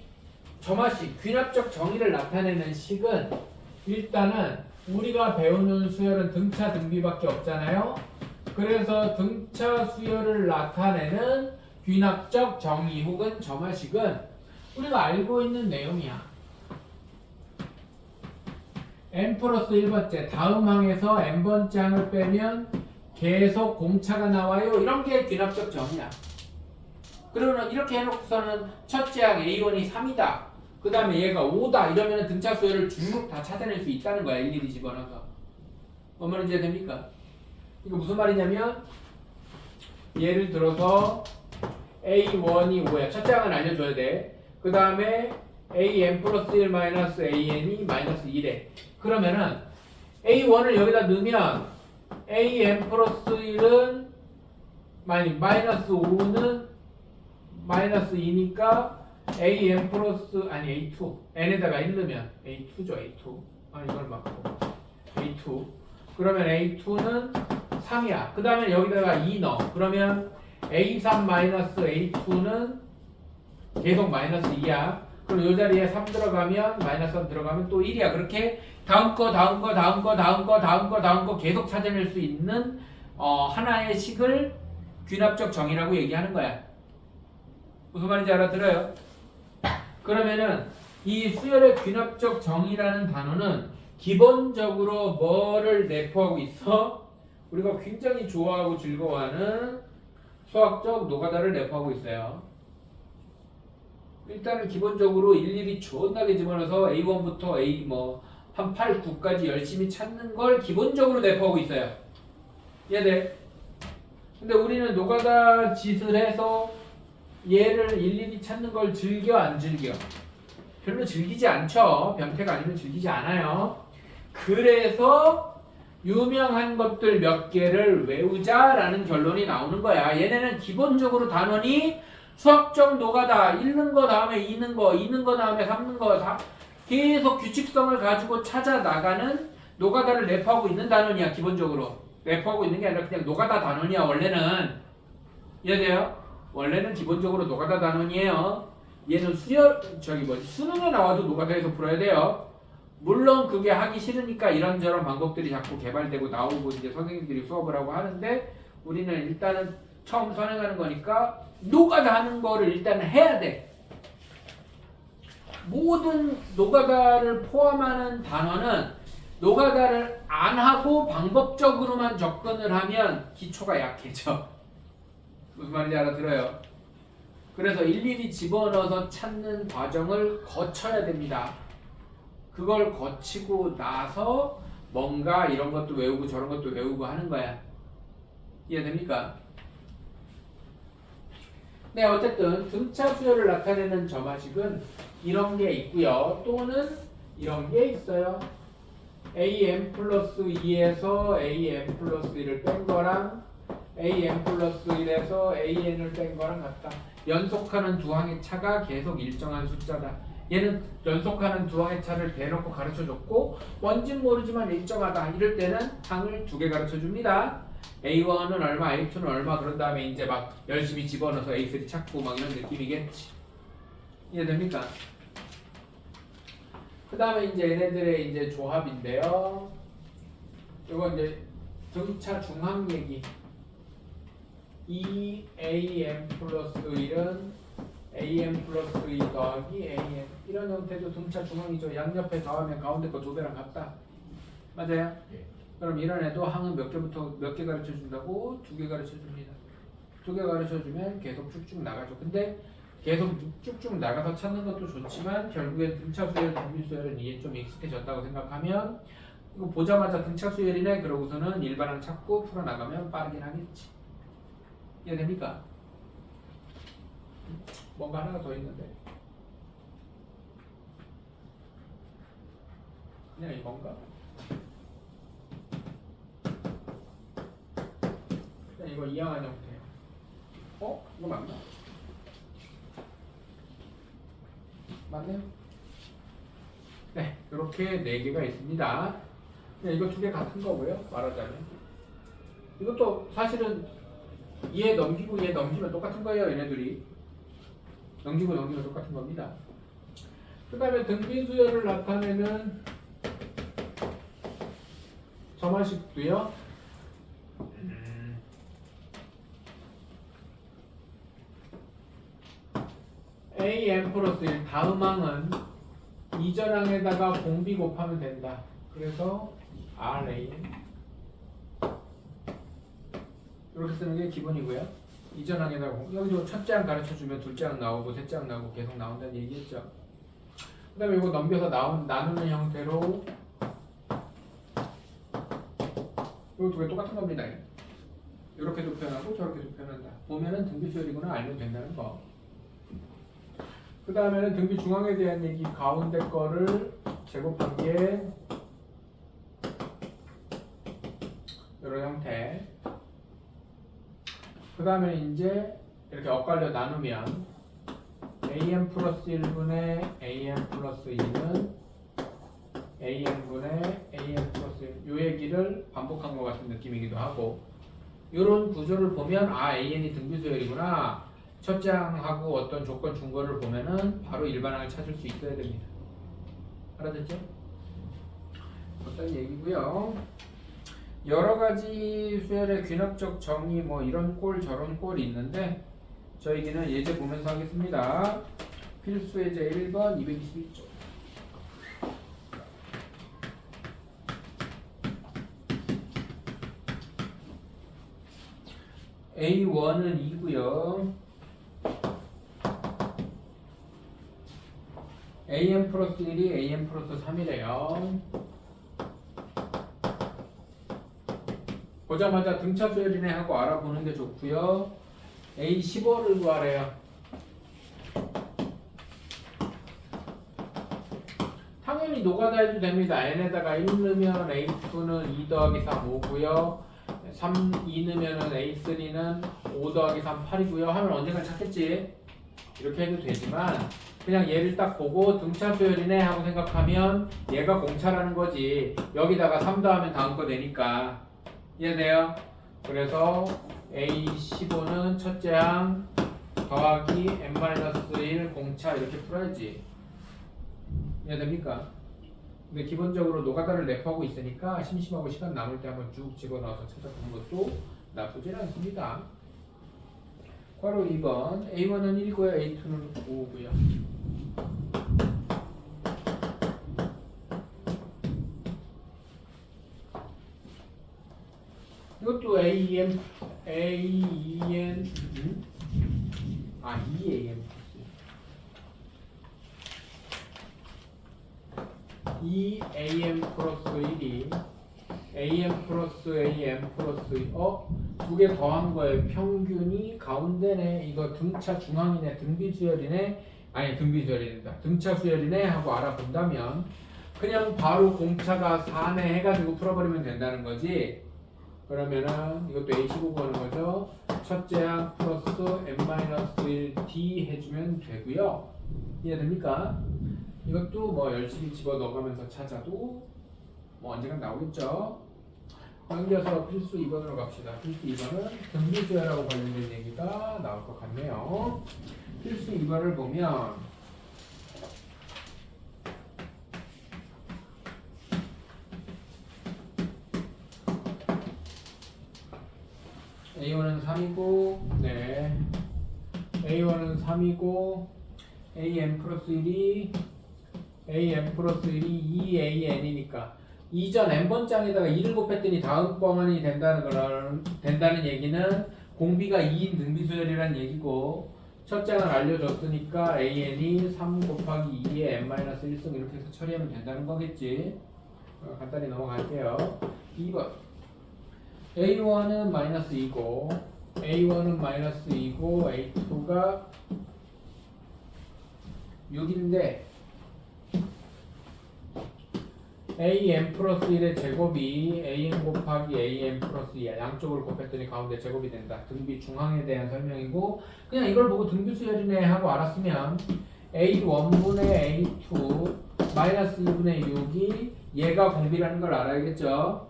점화식, 귀납적 정의를 나타내는 식은 일단은 우리가 배우는 수열은 등차 등비밖에 없잖아요. 그래서 등차 수열을 나타내는 귀납적 정의 혹은 점화식은 우리가 알고 있는 내용이야. n 플러스 1번째 다음 항에서 n번째 항을 빼면 계속 공차가 나와요. 이런 게 귀납적 정의야. 그러면 이렇게 해놓고서는 첫째 항 A1이 3이다. 그 다음에 얘가 5다. 이러면 등차 수열을 주룩 다 찾아낼 수 있다는 거야. 일일이 집어넣어서. 뭔 말인지 이해됩니까? 이거 무슨 말이냐면, 예를 들어서 A1이 5야. 첫째 항은 알려줘야 돼. 그 다음에 AN 플러스 1 마이너스 AN이 마이너스 1에. 그러면은 A1을 여기다 넣으면 AN 플러스 1은 마이너스 5는 마이너스 2니까 AN 플러스 A2 n에다가 1 넣으면 A2죠. A2 이걸 맞고 A2 그러면 A2는 3이야. 그 다음에 여기다가 2 넣어. 그러면 A3 마이너스 A2는 계속 마이너스 2야. 그럼 이 자리에 3 들어가면 마이너스 3 들어가면 또 1이야. 그렇게 다음 거 계속 찾아낼 수 있는 하나의 식을 귀납적 정의라고 얘기하는 거야. 무슨 말인지 알아들어요? 그러면은 이 수열의 귀납적 정의라는 단어는 기본적으로 뭐를 내포하고 있어? 우리가 굉장히 좋아하고 즐거워하는 수학적 노가다를 내포하고 있어요. 일단은 기본적으로 일일이 존나게 집어넣어서 A1부터 A 한 8, 9까지 열심히 찾는 걸 기본적으로 내포하고 있어요. 이해돼? 근데 우리는 노가다 짓을 해서 얘를 일일이 찾는 걸 즐겨 안 즐겨? 별로 즐기지 않죠. 변태가 아니면 즐기지 않아요. 그래서 유명한 것들 몇 개를 외우자라는 결론이 나오는 거야. 얘네는 기본적으로 단원이 수학적 노가다, 읽는 거 다음에 읽는 거 다음에 삼는 거 계속 규칙성을 가지고 찾아 나가는 노가다를 내포하고 있는 단원이야. 기본적으로. 래퍼하고 있는 게 아니라 그냥 노가다 단원이야 원래는. 이해돼요? 원래는 기본적으로 노가다 단원이에요. 얘는 수능에 나와도 노가다에서 풀어야 돼요. 물론 그게 하기 싫으니까 이런저런 방법들이 자꾸 개발되고 나오고 이제 선생님들이 수업을 하고 하는데 우리는 일단은 처음 선행하는 거니까 노가다 하는 거를 일단은 해야 돼. 모든 노가다를 포함하는 단어는 노가다를 안 하고 방법적으로만 접근을 하면 기초가 약해져. 무슨 말인지 알아들어요? 그래서 일일이 집어넣어서 찾는 과정을 거쳐야 됩니다. 그걸 거치고 나서 뭔가 이런 것도 외우고 저런 것도 외우고 하는 거야. 이해됩니까? 네, 어쨌든 등차 수열을 나타내는 점화식은 이런 게 있고요. 또는 이런 게 있어요. am 플러스 2에서 am 플러스 1을 뺀 거랑 am 플러스 1에서 an을 뺀 거랑 같다. 연속하는 두 항의 차가 계속 일정한 숫자다. 얘는 연속하는 두 항의 차를 대놓고 가르쳐줬고 뭔진 모르지만 일정하다. 이럴 때는 항을 두 개 가르쳐줍니다. A1은 얼마, A2는 얼마 그런 다음에 이제 막 열심히 집어넣어서 A3 찾고 막 이런 느낌이겠지. 이해됩니까? 그 다음에 이제 얘네들의 이제 조합인데요. 이거 이제 등차 중항 얘기. 이 am 플러스 1은 am 플러스 2 더하기 am 이런 형태도 등차 중항이죠. 양옆에 더하면 가운데 거 두 배랑 같다. 맞아요? 예. 그럼 이런 애도 항은 몇 개 가르쳐 준다고? 두 개 가르쳐 줍니다. 두 개 가르쳐 주면 계속 쭉쭉 나가죠. 근데 계속 쭉쭉 나가서 찾는 것도 좋지만 결국엔 등차 수열, 등비 수열은 이게 좀 익숙해졌다고 생각하면 이거 보자마자 등차 수열이네 그러고서는 일반항 찾고 풀어나가면 빠르긴 하겠지. 이해됩니까? 뭔가 하나가 더 있는데 그냥 이건가? 그냥 이거 이항한 형태예요. 이거 맞나? 맞네요? 네, 이렇게 4개가 있습니다. 이거 두 개 같은 거고요. 말하자면 이것도 사실은 얘 넘기고 얘 넘기면 똑같은 거예요. 얘네들이 넘기고 넘기면 똑같은 겁니다. 그 다음에 등비수열을 나타내는 점화식도요. am 플러스 1 다음 항은 이전 항에다가 공비 곱하면 된다. 그래서 ram 이렇게 쓰는 게 기본이고요. 이전 항에다가 여기서 첫째 항 가르쳐주면 둘째 항 나오고 셋째 항 나오고 계속 나온다는 얘기했죠. 그 다음에 이거 넘겨서 나누는 형태로 이거 두 개 똑같은 겁니다. 이렇게도 표현하고 저렇게도 표현한다. 보면은 등비수열이구나 알면 된다는 거. 그 다음에는 등비 중앙에 대한 얘기 가운데 거를 제곱한 게 이런 형태. 그 다음에 이제 이렇게 엇갈려 나누면 am 플러스 1분의 am 플러스 2는 am분의 am 플러스 1. 이 얘기를 반복한 것 같은 느낌이기도 하고 이런 구조를 보면 an이 등비수열이구나. 첫째 항하고 어떤 조건 준 거를 보면은 바로 일반항을 찾을 수 있어야 됩니다. 알아듣죠? 어떤 얘기고요. 여러 가지 수열의 귀납적 정의 뭐 이런 꼴 저런 꼴이 있는데 저희는 예제 보면서 하겠습니다. 필수 예제 1번 221쪽. A1은 2고요. am 플러스 1이 am 플러스 3이래요. 보자마자 등차 수열이네 하고 알아보는 게 좋고요. A15를 구하래요. 당연히 노가다 해도 됩니다. n에다가 1 넣으면 A2는 2 더하기 3 5고요. 2 넣으면 A3는 5 더하기 3 8이고요. 하면 언젠가 찾겠지. 이렇게 해도 되지만 그냥 얘를 딱 보고 등차 수열이네 하고 생각하면 얘가 공차라는 거지. 여기다가 3 더하면 다음 거 되니까 이해돼요? 그래서 A15는 첫째 항 더하기 n-1 공차 이렇게 풀어야지. 이해됩니까? 근데 기본적으로 노가다를 랩하고 있으니까 심심하고 시간 남을 때 한번 쭉 집어넣어서 찾아보는 것도 나쁘진 않습니다. 괄호 2번 A1은 1이고요. A2는 5고요. 이것도 EAM 2AM 플러스 1이 AM 플러스 AM 플러스 2 두 개 더한 거에 평균이 가운데네. 이거 등차 중앙이네. 등비수열이네. 아니 등비수열이다. 등차 수열이네 하고 알아본다면 그냥 바로 공차가 4네 해가지고 풀어버리면 된다는 거지. 그러면은 이것도 A15 구하는 거죠. 첫째 항 플러스 n-1d 해주면 되고요. 이해됩니까? 이것도 뭐 열심히 집어 넣어가면서 찾아도 뭐 언젠가 나오겠죠. 당겨서 필수 2번으로 갑시다. 필수 2번은 등비수열하고 관련된 얘기가 나올 것 같네요. 필수 2번을 보면 A1은 3이고, 네. A1은 3이고, AN 플러스 1이, AN 플러스 1이 2AN이니까. 이전 n번장에다가 2를 곱했더니 다음 번 된다는 얘기는 공비가 2인 등비수열이라는 얘기고, 첫째 항을 알려줬으니까 AN이 3 곱하기 2의 n-1승 이렇게 해서 처리하면 된다는 거겠지. 간단히 넘어갈게요. 2번. A1은 마이너스 2고 A1은 마이너스 2고 A2가 6인데 AN 플러스 1의 제곱이 AN 곱하기 AN 플러스 2야. 양쪽을 곱했더니 가운데 제곱이 된다. 등비 중항에 대한 설명이고 그냥 이걸 보고 등비 수열이네 하고 알았으면 A1분의 A2 마이너스 2분의 6이 얘가 공비라는 걸 알아야겠죠.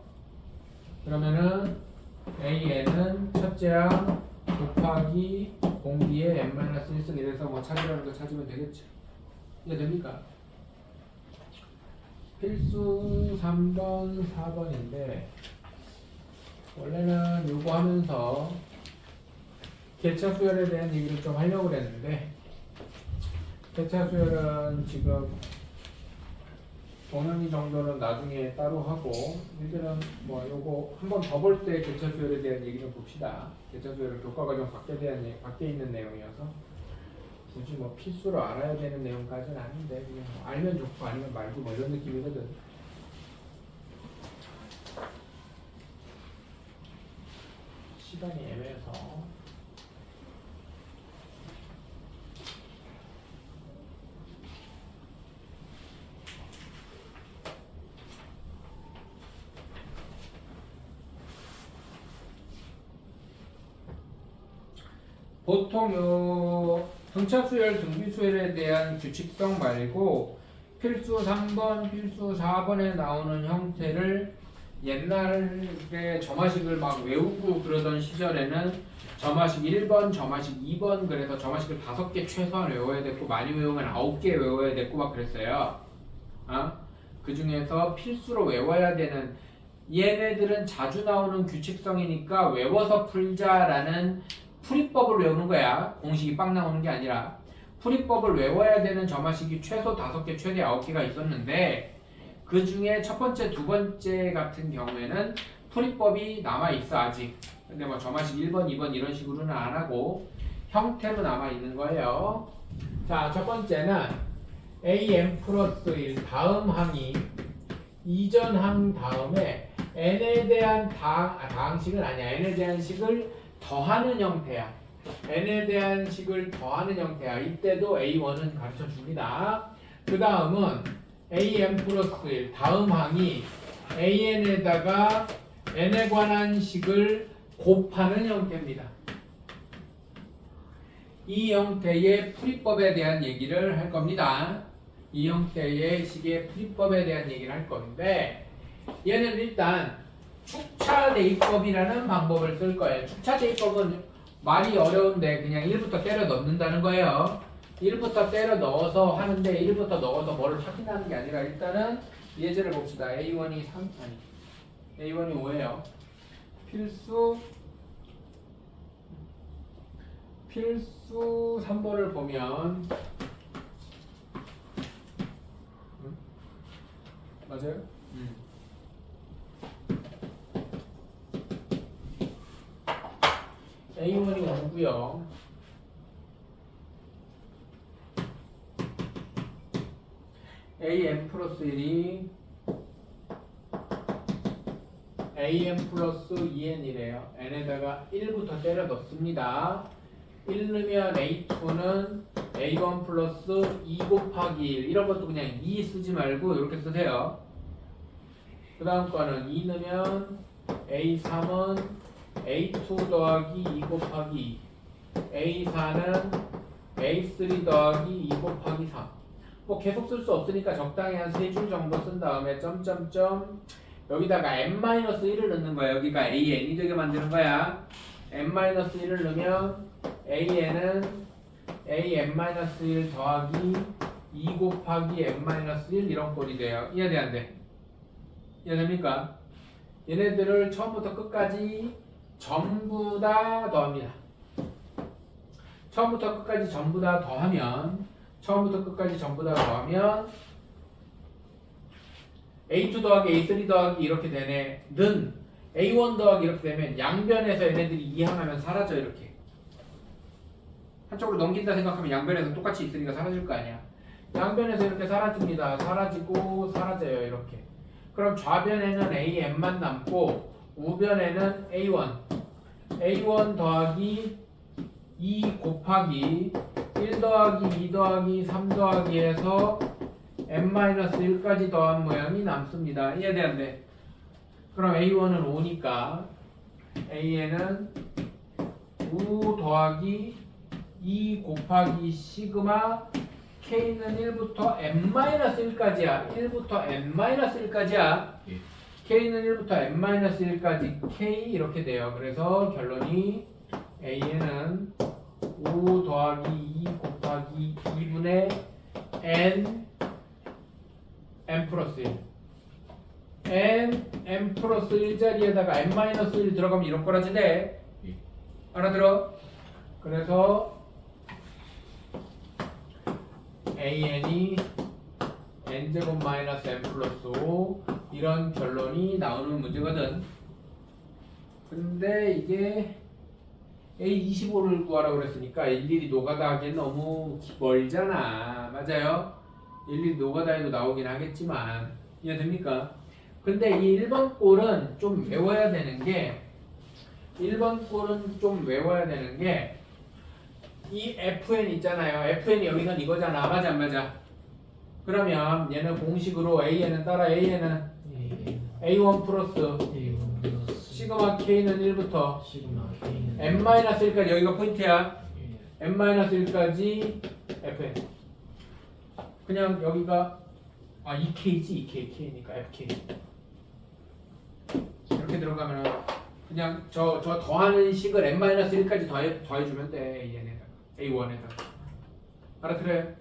그러면은 AN은 첫째 항 곱하기 공비의 n-1승 이래서 뭐 찾으라는 거 찾으면 되겠죠. 이해됩니까? 필수 3번, 4번인데 원래는 요거 하면서 개차 수열에 대한 얘기를 좀 하려고 그랬는데 개차 수열은 지금 동영이 정도는 나중에 따로 하고 일단은 뭐 요거 한 번 더 볼 때 개차 수열에 대한 얘기 좀 봅시다. 개차 수열은 교과과정 밖에 있는 내용이어서 굳이 뭐 필수로 알아야 되는 내용까지는 아닌데 그냥 뭐 알면 좋고 아니면 말고 뭐 이런 느낌이거든. 시간이 애매해서 보통 요 등차수열, 등비수열에 대한 규칙성 말고 필수 3번, 필수 4번에 나오는 형태를 옛날에 점화식을 막 외우고 그러던 시절에는 점화식 1번, 점화식 2번 그래서 점화식을 5개 최소한 외워야 됐고 많이 외우면 9개 외워야 됐고 막 그랬어요. 그 중에서 필수로 외워야 되는 얘네들은 자주 나오는 규칙성이니까 외워서 풀자라는 풀이법을 외우는 거야. 공식이 빡 나오는 게 아니라 풀이법을 외워야 되는 점화식이 최소 5개, 최대 9개가 있었는데 그 중에 첫 번째, 두 번째 같은 경우에는 풀이법이 남아있어 아직. 근데 뭐 점화식 1번, 2번 이런 식으로는 안 하고 형태로 남아있는 거예요. 자, 첫 번째는 AM 플러스 1 다음 항이 이전 항 다음에 n에 대한 다항식은 아니야. n에 대한 식을 더하는 형태야. n에 대한 식을 더하는 형태야. 이때도 A1은 가르쳐 줍니다. 그 다음은 AM 플러스 1 다음 항이 AN에다가 n에 관한 식을 곱하는 형태입니다. 이 형태의 풀이법에 대한 얘기를 할 겁니다. 이 형태의 식의 풀이법에 대한 얘기를 할 건데 얘는 일단 축차 대입법이라는 방법을 쓸 거예요. 축차 대입법은 말이 어려운데 그냥 1부터 때려 넣는다는 거예요. 1부터 때려 넣어서 하는데 1부터 넣어서 뭐를 확인하는 게 아니라 일단은 예제를 봅시다. A1이 3 아니 A1이 5예요. 필수 3번을 보면 맞아요? A1이 5고요. AM 플러스 1이 AM 플러스 2n이래요. n에다가 1부터 때려 넣습니다. 1 넣으면 A2는 A1 플러스 2 곱하기 1 이런 것도 그냥 2 쓰지 말고 이렇게 쓰세요. 그 다음 거는 2 넣으면 A3은 A2 더하기 2 곱하기 2 A4는 A3 더하기 2 곱하기 3 뭐 계속 쓸 수 없으니까 적당히 한 3줄 정도 쓴 다음에 점점점 여기다가 n-1을 넣는 거야. 여기가 an이 되게 만드는 거야. n-1을 넣으면 an은 an-1 더하기 2 곱하기 n-1 이런 꼴이 돼요. 이해돼 안 돼? 이해됩니까? 얘네들을 처음부터 끝까지 전부 다 더합니다. 처음부터 끝까지 전부 다 더하면 A2 더하기 A3 더하기 이렇게 되네 는 A1 더하기 이렇게 되면 양변에서 얘네들이 이항하면 사라져. 이렇게 한쪽으로 넘긴다 생각하면 양변에서 똑같이 있으니까 사라질 거 아니야. 양변에서 이렇게 사라집니다. 사라지고 사라져요. 이렇게. 그럼 좌변에는 AN만 남고 우변에는 A1 더하기 2 곱하기 1 더하기 2 더하기 3 더하기 해서 n-1까지 더한 모양이 남습니다. 이해돼 안 돼? 그럼 A1은 5니까 AN은 5 더하기 2 곱하기 시그마 K는 1부터 n-1까지야. 1부터 n-1까지야. K는 1부터 n-1까지 K 이렇게 돼요. 그래서 결론이 AN은 5 더하기 2 곱하기 2분의 n 플러스 1 n 플러스 1자리에다가 n-1 들어가면 이런 거라지 돼. 알아들어? 그래서 an이 n제곱 마이너스 n 플러스 5 이런 결론이 나오는 문제거든. 근데 이게 A25를 구하라고 그랬으니까 일일이 노가다 하기엔 너무 멀잖아. 맞아요? 일일이 노가다 해도 나오긴 하겠지만 이해됩니까? 근데 이 1번 꼴은 좀 외워야 되는 게 이 fn 있잖아요. fn이 여기선 이거잖아. 맞아 안 맞아? 그러면 얘는 공식으로 an은 따라 an은 a1 플러스 시그마 k는 1부터 n-1까지 여기가 포인트야. n-1까지 fn 그냥 여기가 2k지 2k니까 fk 이렇게 들어가면 그냥 저 더하는 식을 n-1까지 더해주면 돼. 얘네가 A1에다가 알아들어요?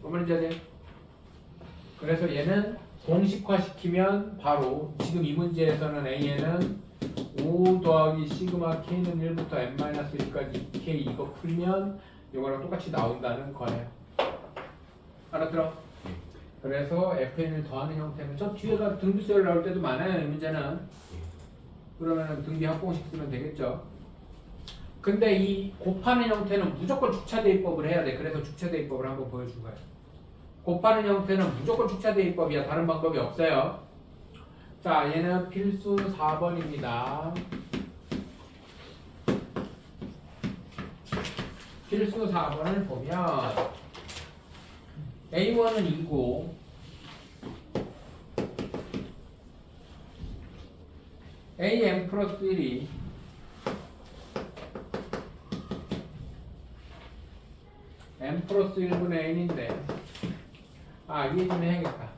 뭔 말인지 아세요? 그래서 얘는 공식화시키면 바로 지금 이 문제에서는 AN은 5 더하기 시그마 K는 1부터 n-1까지 K 이거 풀면 이거랑 똑같이 나온다는 거예요. 알아들어? 그래서 FN을 더하는 형태는 저 뒤에가 등비수열 나올 때도 많아요. 이 문제는. 그러면 등비 합공식 쓰면 되겠죠. 근데 이 곱하는 형태는 무조건 주차대입법을 해야 돼. 그래서 주차대입법을 한번 보여준 거예요. 곱하는 형태는 무조건 주차대입법이야. 다른 방법이 없어요. 자, 얘는 필수 4번입니다. 필수 4번을 보면 A1은 2고 AN 플러스 1이 n 플러스 1분의 n인데 이해 좀 해야겠다.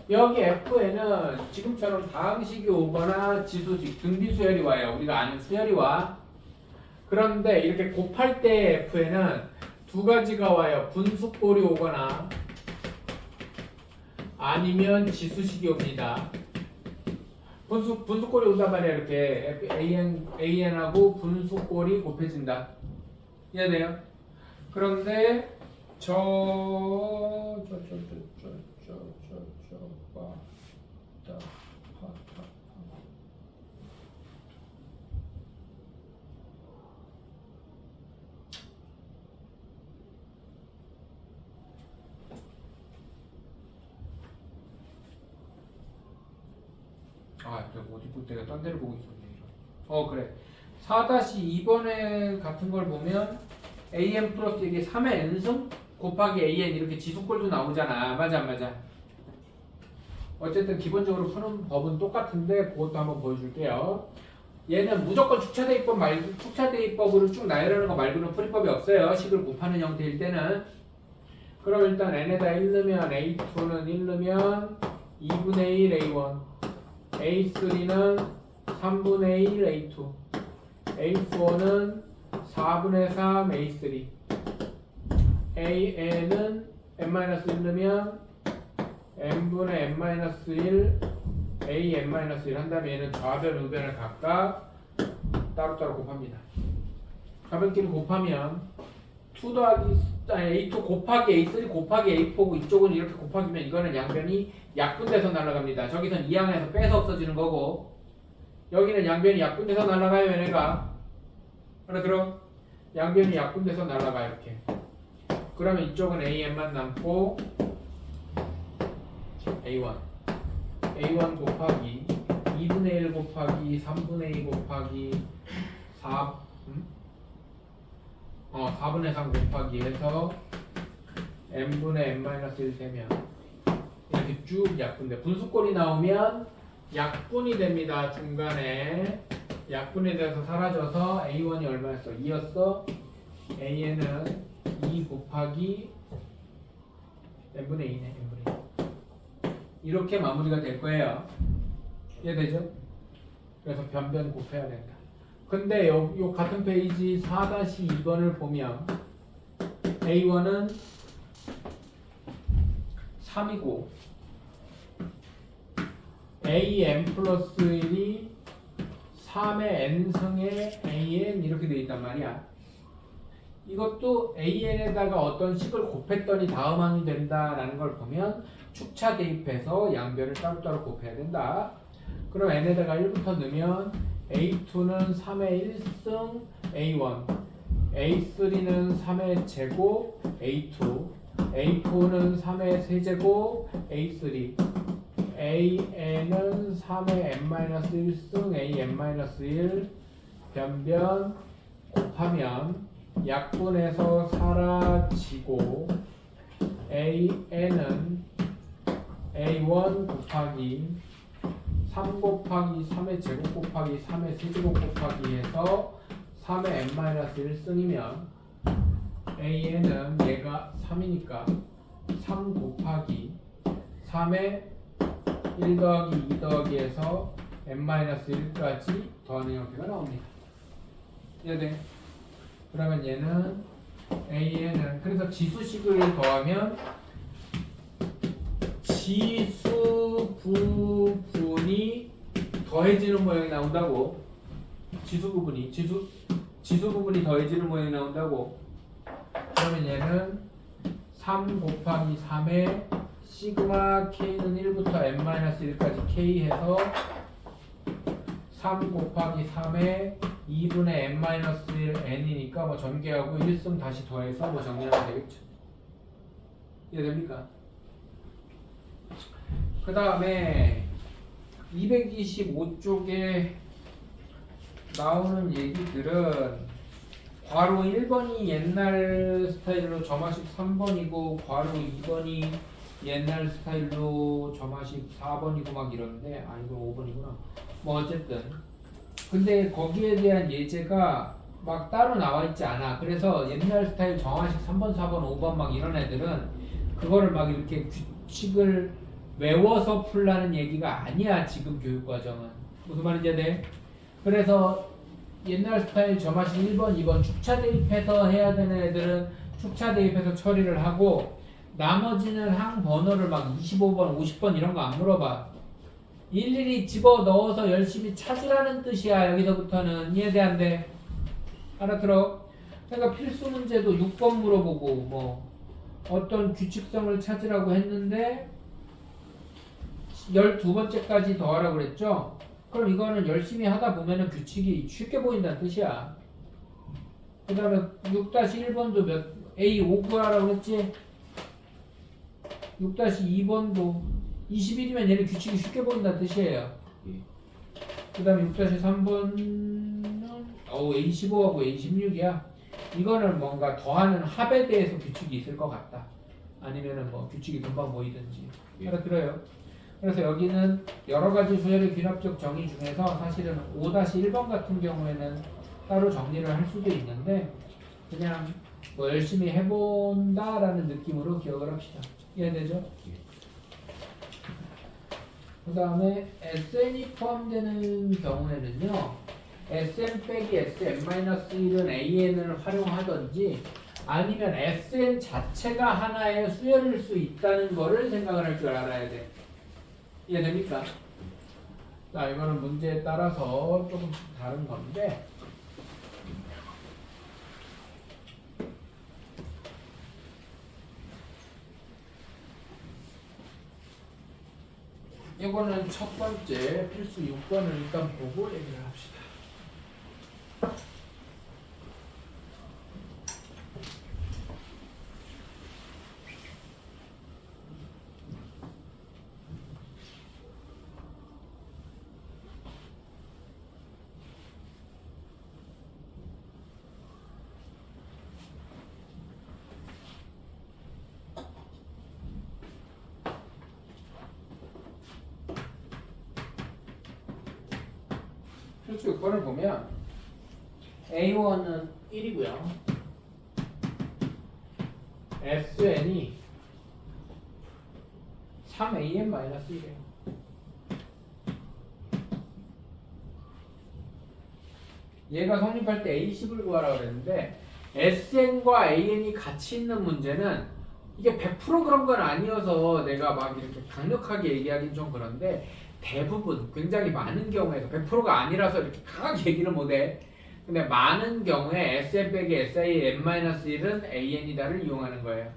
여기 F에는 지금처럼 다항식이 오거나 지수식 등비 수열이 와요. 우리가 아는 수열이 와. 그런데 이렇게 곱할 때 F에는 두 가지가 와요. 분수꼴이 오거나 아니면 지수식이 옵니다. 분수꼴이 온단 말이야. 이렇게 AN하고 분수꼴이 곱해진다. 이해돼요? 그런데 어디 볼 때가 딴 데를 보고 있었네. 그래. 4-2번에 같은 걸 보면 an 플러스 이게 3의 n승 곱하기 an 이렇게 지수꼴도 나오잖아. 맞아 안 맞아? 어쨌든 기본적으로 푸는 법은 똑같은데 그것도 한번 보여줄게요. 얘는 무조건 축차대입법으로 쭉 나열하는 거 말고는 풀이법이 없어요. 식을 곱하는 형태일 때는. 그럼 일단 n에다 1 넣으면 a2는 1 넣으면 2분의 1 a1 a3는 3분의 1 a2 a4는 4분의 3 a3 an은 n-1 넣으면 n분의 n-1 a n-1 한 다음에 얘는 좌변 우변을 각각 따로따로 곱합니다. 좌변끼리 곱하면 2 더하기 a2 곱하기 a3 곱하기 a4고 이쪽은 이렇게 곱하기면 이거는 양변이 약분돼서 날아갑니다. 저기선 이항에서 빼서 없어지는 거고 여기는 양변이 약분돼서 날아가요. 얘네가 알아들어? 양변이 약분돼서 날아가 이렇게. 그러면 이쪽은 an만 남고 a1 곱하기 2분의 1 곱하기 3분의 2 곱하기 4분의 3 곱하기 해서 n분의 n-1 되면 이렇게 쭉 약분돼. 분수꼴이 나오면 약분이 됩니다. 중간에 약분이 돼서 사라져서 a1이 얼마였어? 2였어. an은 2 곱하기 n분의 2네. n분의 2. 이렇게 마무리가 될 거예요. 이해되죠? 그래서 변변 곱해야 된다. 근데 요 같은 페이지 4-2번을 보면 a1은 3이고 an 플러스 1이 3의 n승의 an 이렇게 되어 있단 말이야. 이것도 an에다가 어떤 식을 곱했더니 다음 항이 된다라는 걸 보면 축차 대입해서 양변을 따로따로 곱해야 된다. 그럼 n에다가 1부터 넣으면 a2는 3의 1승 a1 a3는 3의 제곱 a2 a4는 3의 세제곱 a3 an은 3의 n-1승 a n-1 변변 곱하면 약분해서 사라지고 an은 a1 곱하기 3 곱하기 3의 제곱 곱하기 3의 세제곱 곱하기 해서 3의 n-1승이면 an은 얘가 3이니까 3 곱하기 3의 1 더하기 2 더하기 해서 n-1까지 더하는 형태가 나옵니다. 이해돼? 그러면 얘는 an은 그래서 지수식을 더하면 지수 부분이 더해지는 모양이 나온다고. 지수 부분이 더해지는 모양이 나온다고. 그러면 얘는 3 곱하기 3의 시그마 k는 1부터 n-1까지 k 해서 3 곱하기 3의 2분의 n-1 n이니까 뭐 전개하고 1승 다시 더해서 뭐 정리하면 되겠죠. 이해됩니까? 그 다음에 225쪽에 나오는 얘기들은 괄호 1번이 옛날 스타일로 점화식 3번이고 괄호 2번이 옛날 스타일로 점화식 4번이고 막 이러는데 이건 5번이구나. 뭐 어쨌든 근데 거기에 대한 예제가 막 따로 나와 있지 않아. 그래서 옛날 스타일 정화식 3번, 4번, 5번 막 이런 애들은 그거를 막 이렇게 규칙을 외워서 풀라는 얘기가 아니야. 지금 교육과정은. 무슨 말인지 돼? 그래서 옛날 스타일 점화식 1번, 2번 축차 대입해서 해야 되는 애들은 축차 대입해서 처리를 하고 나머지는 항 번호를 막 25번, 50번 이런 거 안 물어봐. 일일이 집어넣어서 열심히 찾으라는 뜻이야. 여기서부터는. 이해돼 안 돼? 알아들어? 그러니까 필수 문제도 6번 물어보고 뭐 어떤 규칙성을 찾으라고 했는데 12번째까지 더하라고 그랬죠? 그럼 이거는 열심히 하다 보면은 규칙이 쉽게 보인다는 뜻이야. 그 다음에 6-1번도 A5 구하라고 그랬지? 6-2번도 21이면 얘는 규칙이 쉽게 보인다는 뜻이에요. 그 다음에 6-3번은 A15하고 A16이야. 이거는 뭔가 더하는 합에 대해서 규칙이 있을 것 같다. 아니면은 뭐 규칙이 금방 보이든지. 알아들어요? 그래서 여기는 여러 가지 수열의 귀납적 정의 중에서 사실은 5-1번 같은 경우에는 따로 정리를 할 수도 있는데 그냥 뭐 열심히 해본다라는 느낌으로 기억을 합시다. 이해되죠? 그 다음에 SN이 포함되는 경우에는요, SN 빼기 SN-1은 AN을 활용하든지 아니면 SN 자체가 하나의 수열일 수 있다는 거를 생각을 할 줄 알아야 돼. 이해됩니까? 자, 이거는 문제에 따라서 조금씩 다른 건데 이거는 첫 번째 필수 6번을 일단 보고 얘기를 합시다. 필수 6번을 보면 A1은 1이고요. SN이 3AN-1이에요. 얘가 성립할 때 A10을 구하라고 그랬는데 SN과 AN이 같이 있는 문제는 이게 100% 그런 건 아니어서 내가 막 이렇게 강력하게 얘기하긴 좀 그런데 대부분 굉장히 많은 경우에서 100%가 아니라서 이렇게 강하게 얘기를 못해. 근데 많은 경우에 SN 빼기 SN-1은 AN이다를 이용하는 거예요.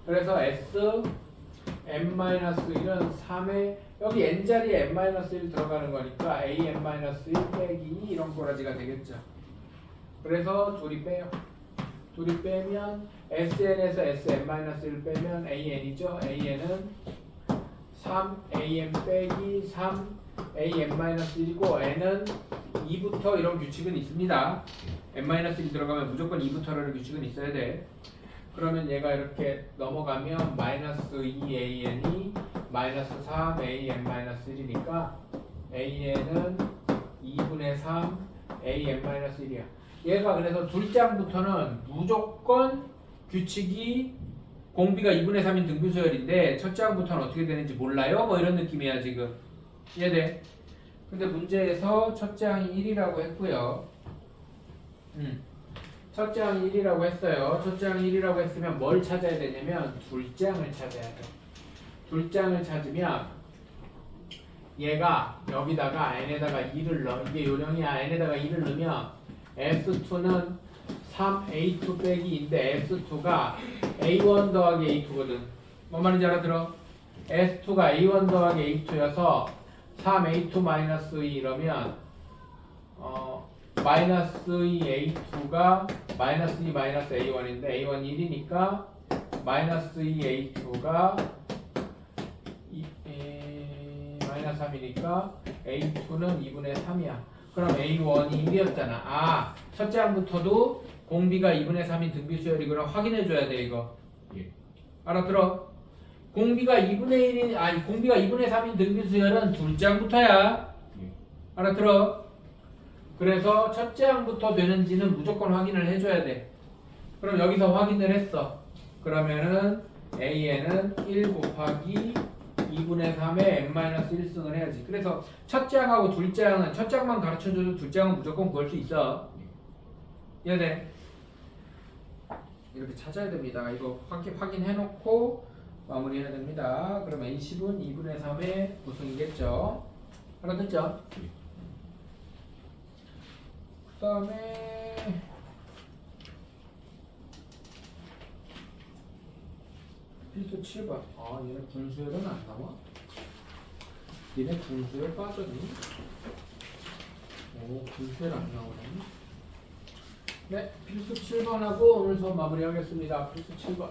그래서 SN-1은 3에 여기 n자리에 n-1 들어가는 거니까 AN-1 빼기 이런 꼬라지가 되겠죠. 그래서 둘이 빼요. 둘이 빼면 SN에서 SN-1을 빼면 AN이죠. AN은 3AN 빼기 3AN-1이고 n은 2부터 이런 규칙은 있습니다. n-1이 들어가면 무조건 2부터라는 규칙은 있어야 돼. 그러면 얘가 이렇게 넘어가면 -2AN이 -3AN-1이니까 AN은 2분의 3 AN-1이야. 얘가 그래서 둘장부터는 무조건 규칙이 공비가 2분의 3인 등비수열인데 첫째 항부터는 어떻게 되는지 몰라요? 뭐 이런 느낌이야 지금. 이해돼? 근데 문제에서 첫째 항이 1이라고 했고요. 첫째 항이 1이라고 했어요. 첫째 항이 1이라고 했으면 뭘 찾아야 되냐면 둘째 항을 찾아야 돼. 둘째 항을 찾으면 얘가 여기다가 n에다가 2를 넣어. 이게 요령이야. n에다가 2를 넣으면 S2는 3A2 빼기인데 S2가 A1 더하기 A2거든. 뭔 말인지 알아들어? S2가 A1 더하기 A2여서 3A2 마이너스 2 이러면 마이너스 2A2가 마이너스 2 마이너스 A1인데 A1 1이니까 마이너스 2A2가 마이너스 3이니까 A2는 2분의 3이야. 그럼 A1이 1이었잖아. 아, 첫째 항부터도 공비가 2분의 3인 등비수열이구나 확인해줘야 돼 이거. 예. 알아들어? 공비가 2분의 1인 아니 공비가 2분의 3인 등비수열은 둘째 항부터야. 예. 알아들어? 그래서 첫째 항부터 되는지는 무조건 확인을 해줘야 돼. 그럼 여기서 확인을 했어. 그러면은 AN은 1 곱하기 2분의 3에 n-1승을 해야지. 그래서 첫째 항하고 둘째 항은 첫째 항만 가르쳐줘도 둘째 항은 무조건 구할 수 있어. 이해돼? 이렇게 찾아야 됩니다. 이거 확인해놓고 마무리해야 됩니다. 그럼 n10은 2분의 3의 구승이겠죠. 알아듣죠? 그 다음에 필수 7번. 아, 얘네 분수열은 안 나와? 얘네 분수열 빠졌니? 오, 분수열 안 나오네. 네, 필수 7번하고 오늘 수업 마무리하겠습니다. 필수 7번.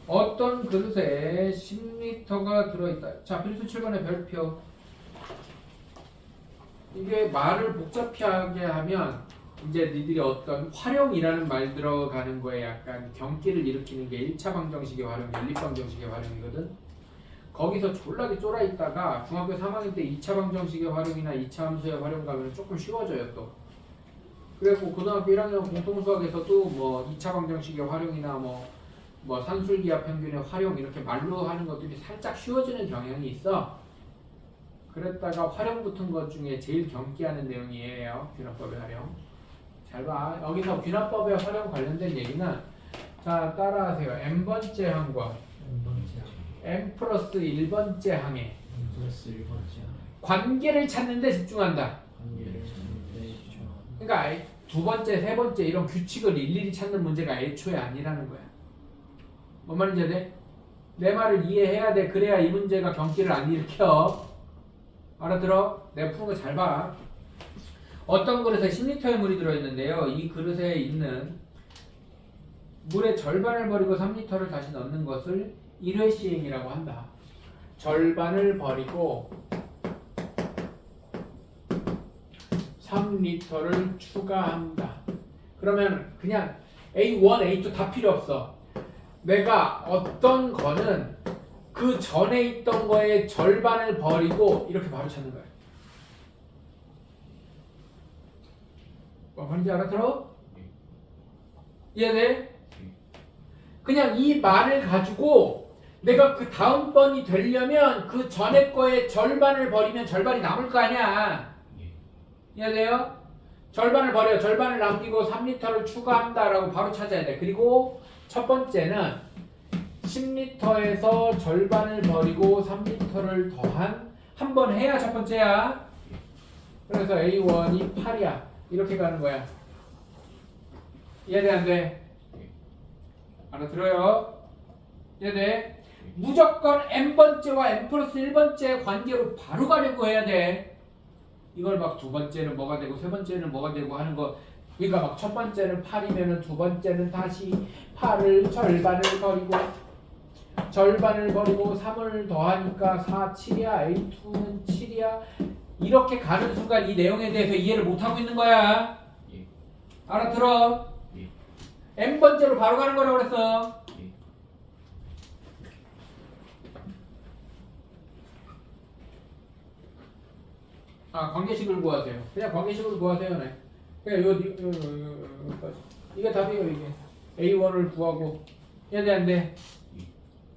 어떤 그릇에 10리터가 들어있다. 자, 필수 7번의 별표. 이게 말을 복잡하게 하면 이제 니들이 어떤 활용이라는 말 들어가는 거에 약간 경기를 일으키는 게 1차 방정식의 활용, 연립 방정식의 활용이거든. 거기서 졸라게 쫄아 있다가 중학교 3학년 때 2차 방정식의 활용이나 2차 함수의 활용 가면 조금 쉬워져요 또. 그리고 고등학교 1학년 공통수학에서도 뭐 2차 방정식의 활용이나 뭐 산술기하 평균의 활용 이렇게 말로 하는 것들이 살짝 쉬워지는 경향이 있어. 그랬다가 활용 붙은 것 중에 제일 경기하는 내용이에요. 균합법의 활용. 잘 봐. 여기서 균합법의 활용 관련된 얘기는 자 따라하세요. n번째 항과 n 플러스 1번째 항에 관계를 찾는 데 집중한다. 그러니까 두 번째, 세 번째 이런 규칙을 일일이 찾는 문제가 애초에 아니라는 거야. 뭔 말인지 알지? 내 말을 이해해야 돼. 그래야 이 문제가 경기를 안 일으켜. 알아들어? 내가 푸는 거 잘 봐. 어떤 그릇에 10리터의 물이 들어있는데요. 이 그릇에 있는 물의 절반을 버리고 3리터를 다시 넣는 것을 1회 시행이라고 한다. 절반을 버리고 3리터를 추가한다. 그러면 그냥 A1, A2 다 필요 없어. 내가 어떤 거는 그 전에 있던 거의 절반을 버리고 이렇게 바로 찾는 거야. 뭐 말인지 알아들어? 이해돼? 그냥 이 말을 가지고 내가 그 다음번이 되려면 그 전에 거의 절반을 버리면 절반이 남을 거 아니야. 이해돼요? 절반을 버려. 절반을 남기고 3리터를 추가한다라고 바로 찾아야 돼. 그리고 첫 번째는 10리터에서 절반을 버리고 3리터를 더한 한 번 해야 첫 번째야. 그래서 A1이 8이야. 이렇게 가는 거야. 이해돼 안 돼? 알아들어요? 이해돼? 무조건 n번째와 n 플러스 1번째 관계로 바로 가려고 해야 돼. 이걸 막 두 번째는 뭐가 되고 세 번째는 뭐가 되고 하는 거. 그러니까 막 첫 번째는 8이면은 두 번째는 다시 8을 절반을 버리고 3을 더하니까 4, 7이야. A2는 7이야. 이렇게 가는 순간 이 내용에 대해서 이해를 못하고 있는 거야. 알아들어? n번째로 바로 가는 거라고 그랬어. 아, 관계식을 구하세요. 그냥 관계식을 구하세요. 네. 그냥 여기까지. 이게 답이에요, 이게. A1을 구하고. 해야 돼, 안 돼?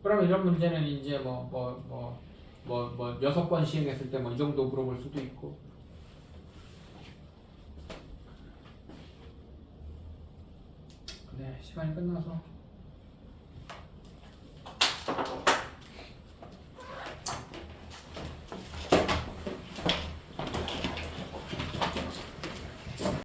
그러면 이런 문제는 이제 6번 시행했을 때 뭐 이 정도 물어볼 수도 있고. 네, 시간이 끝나서.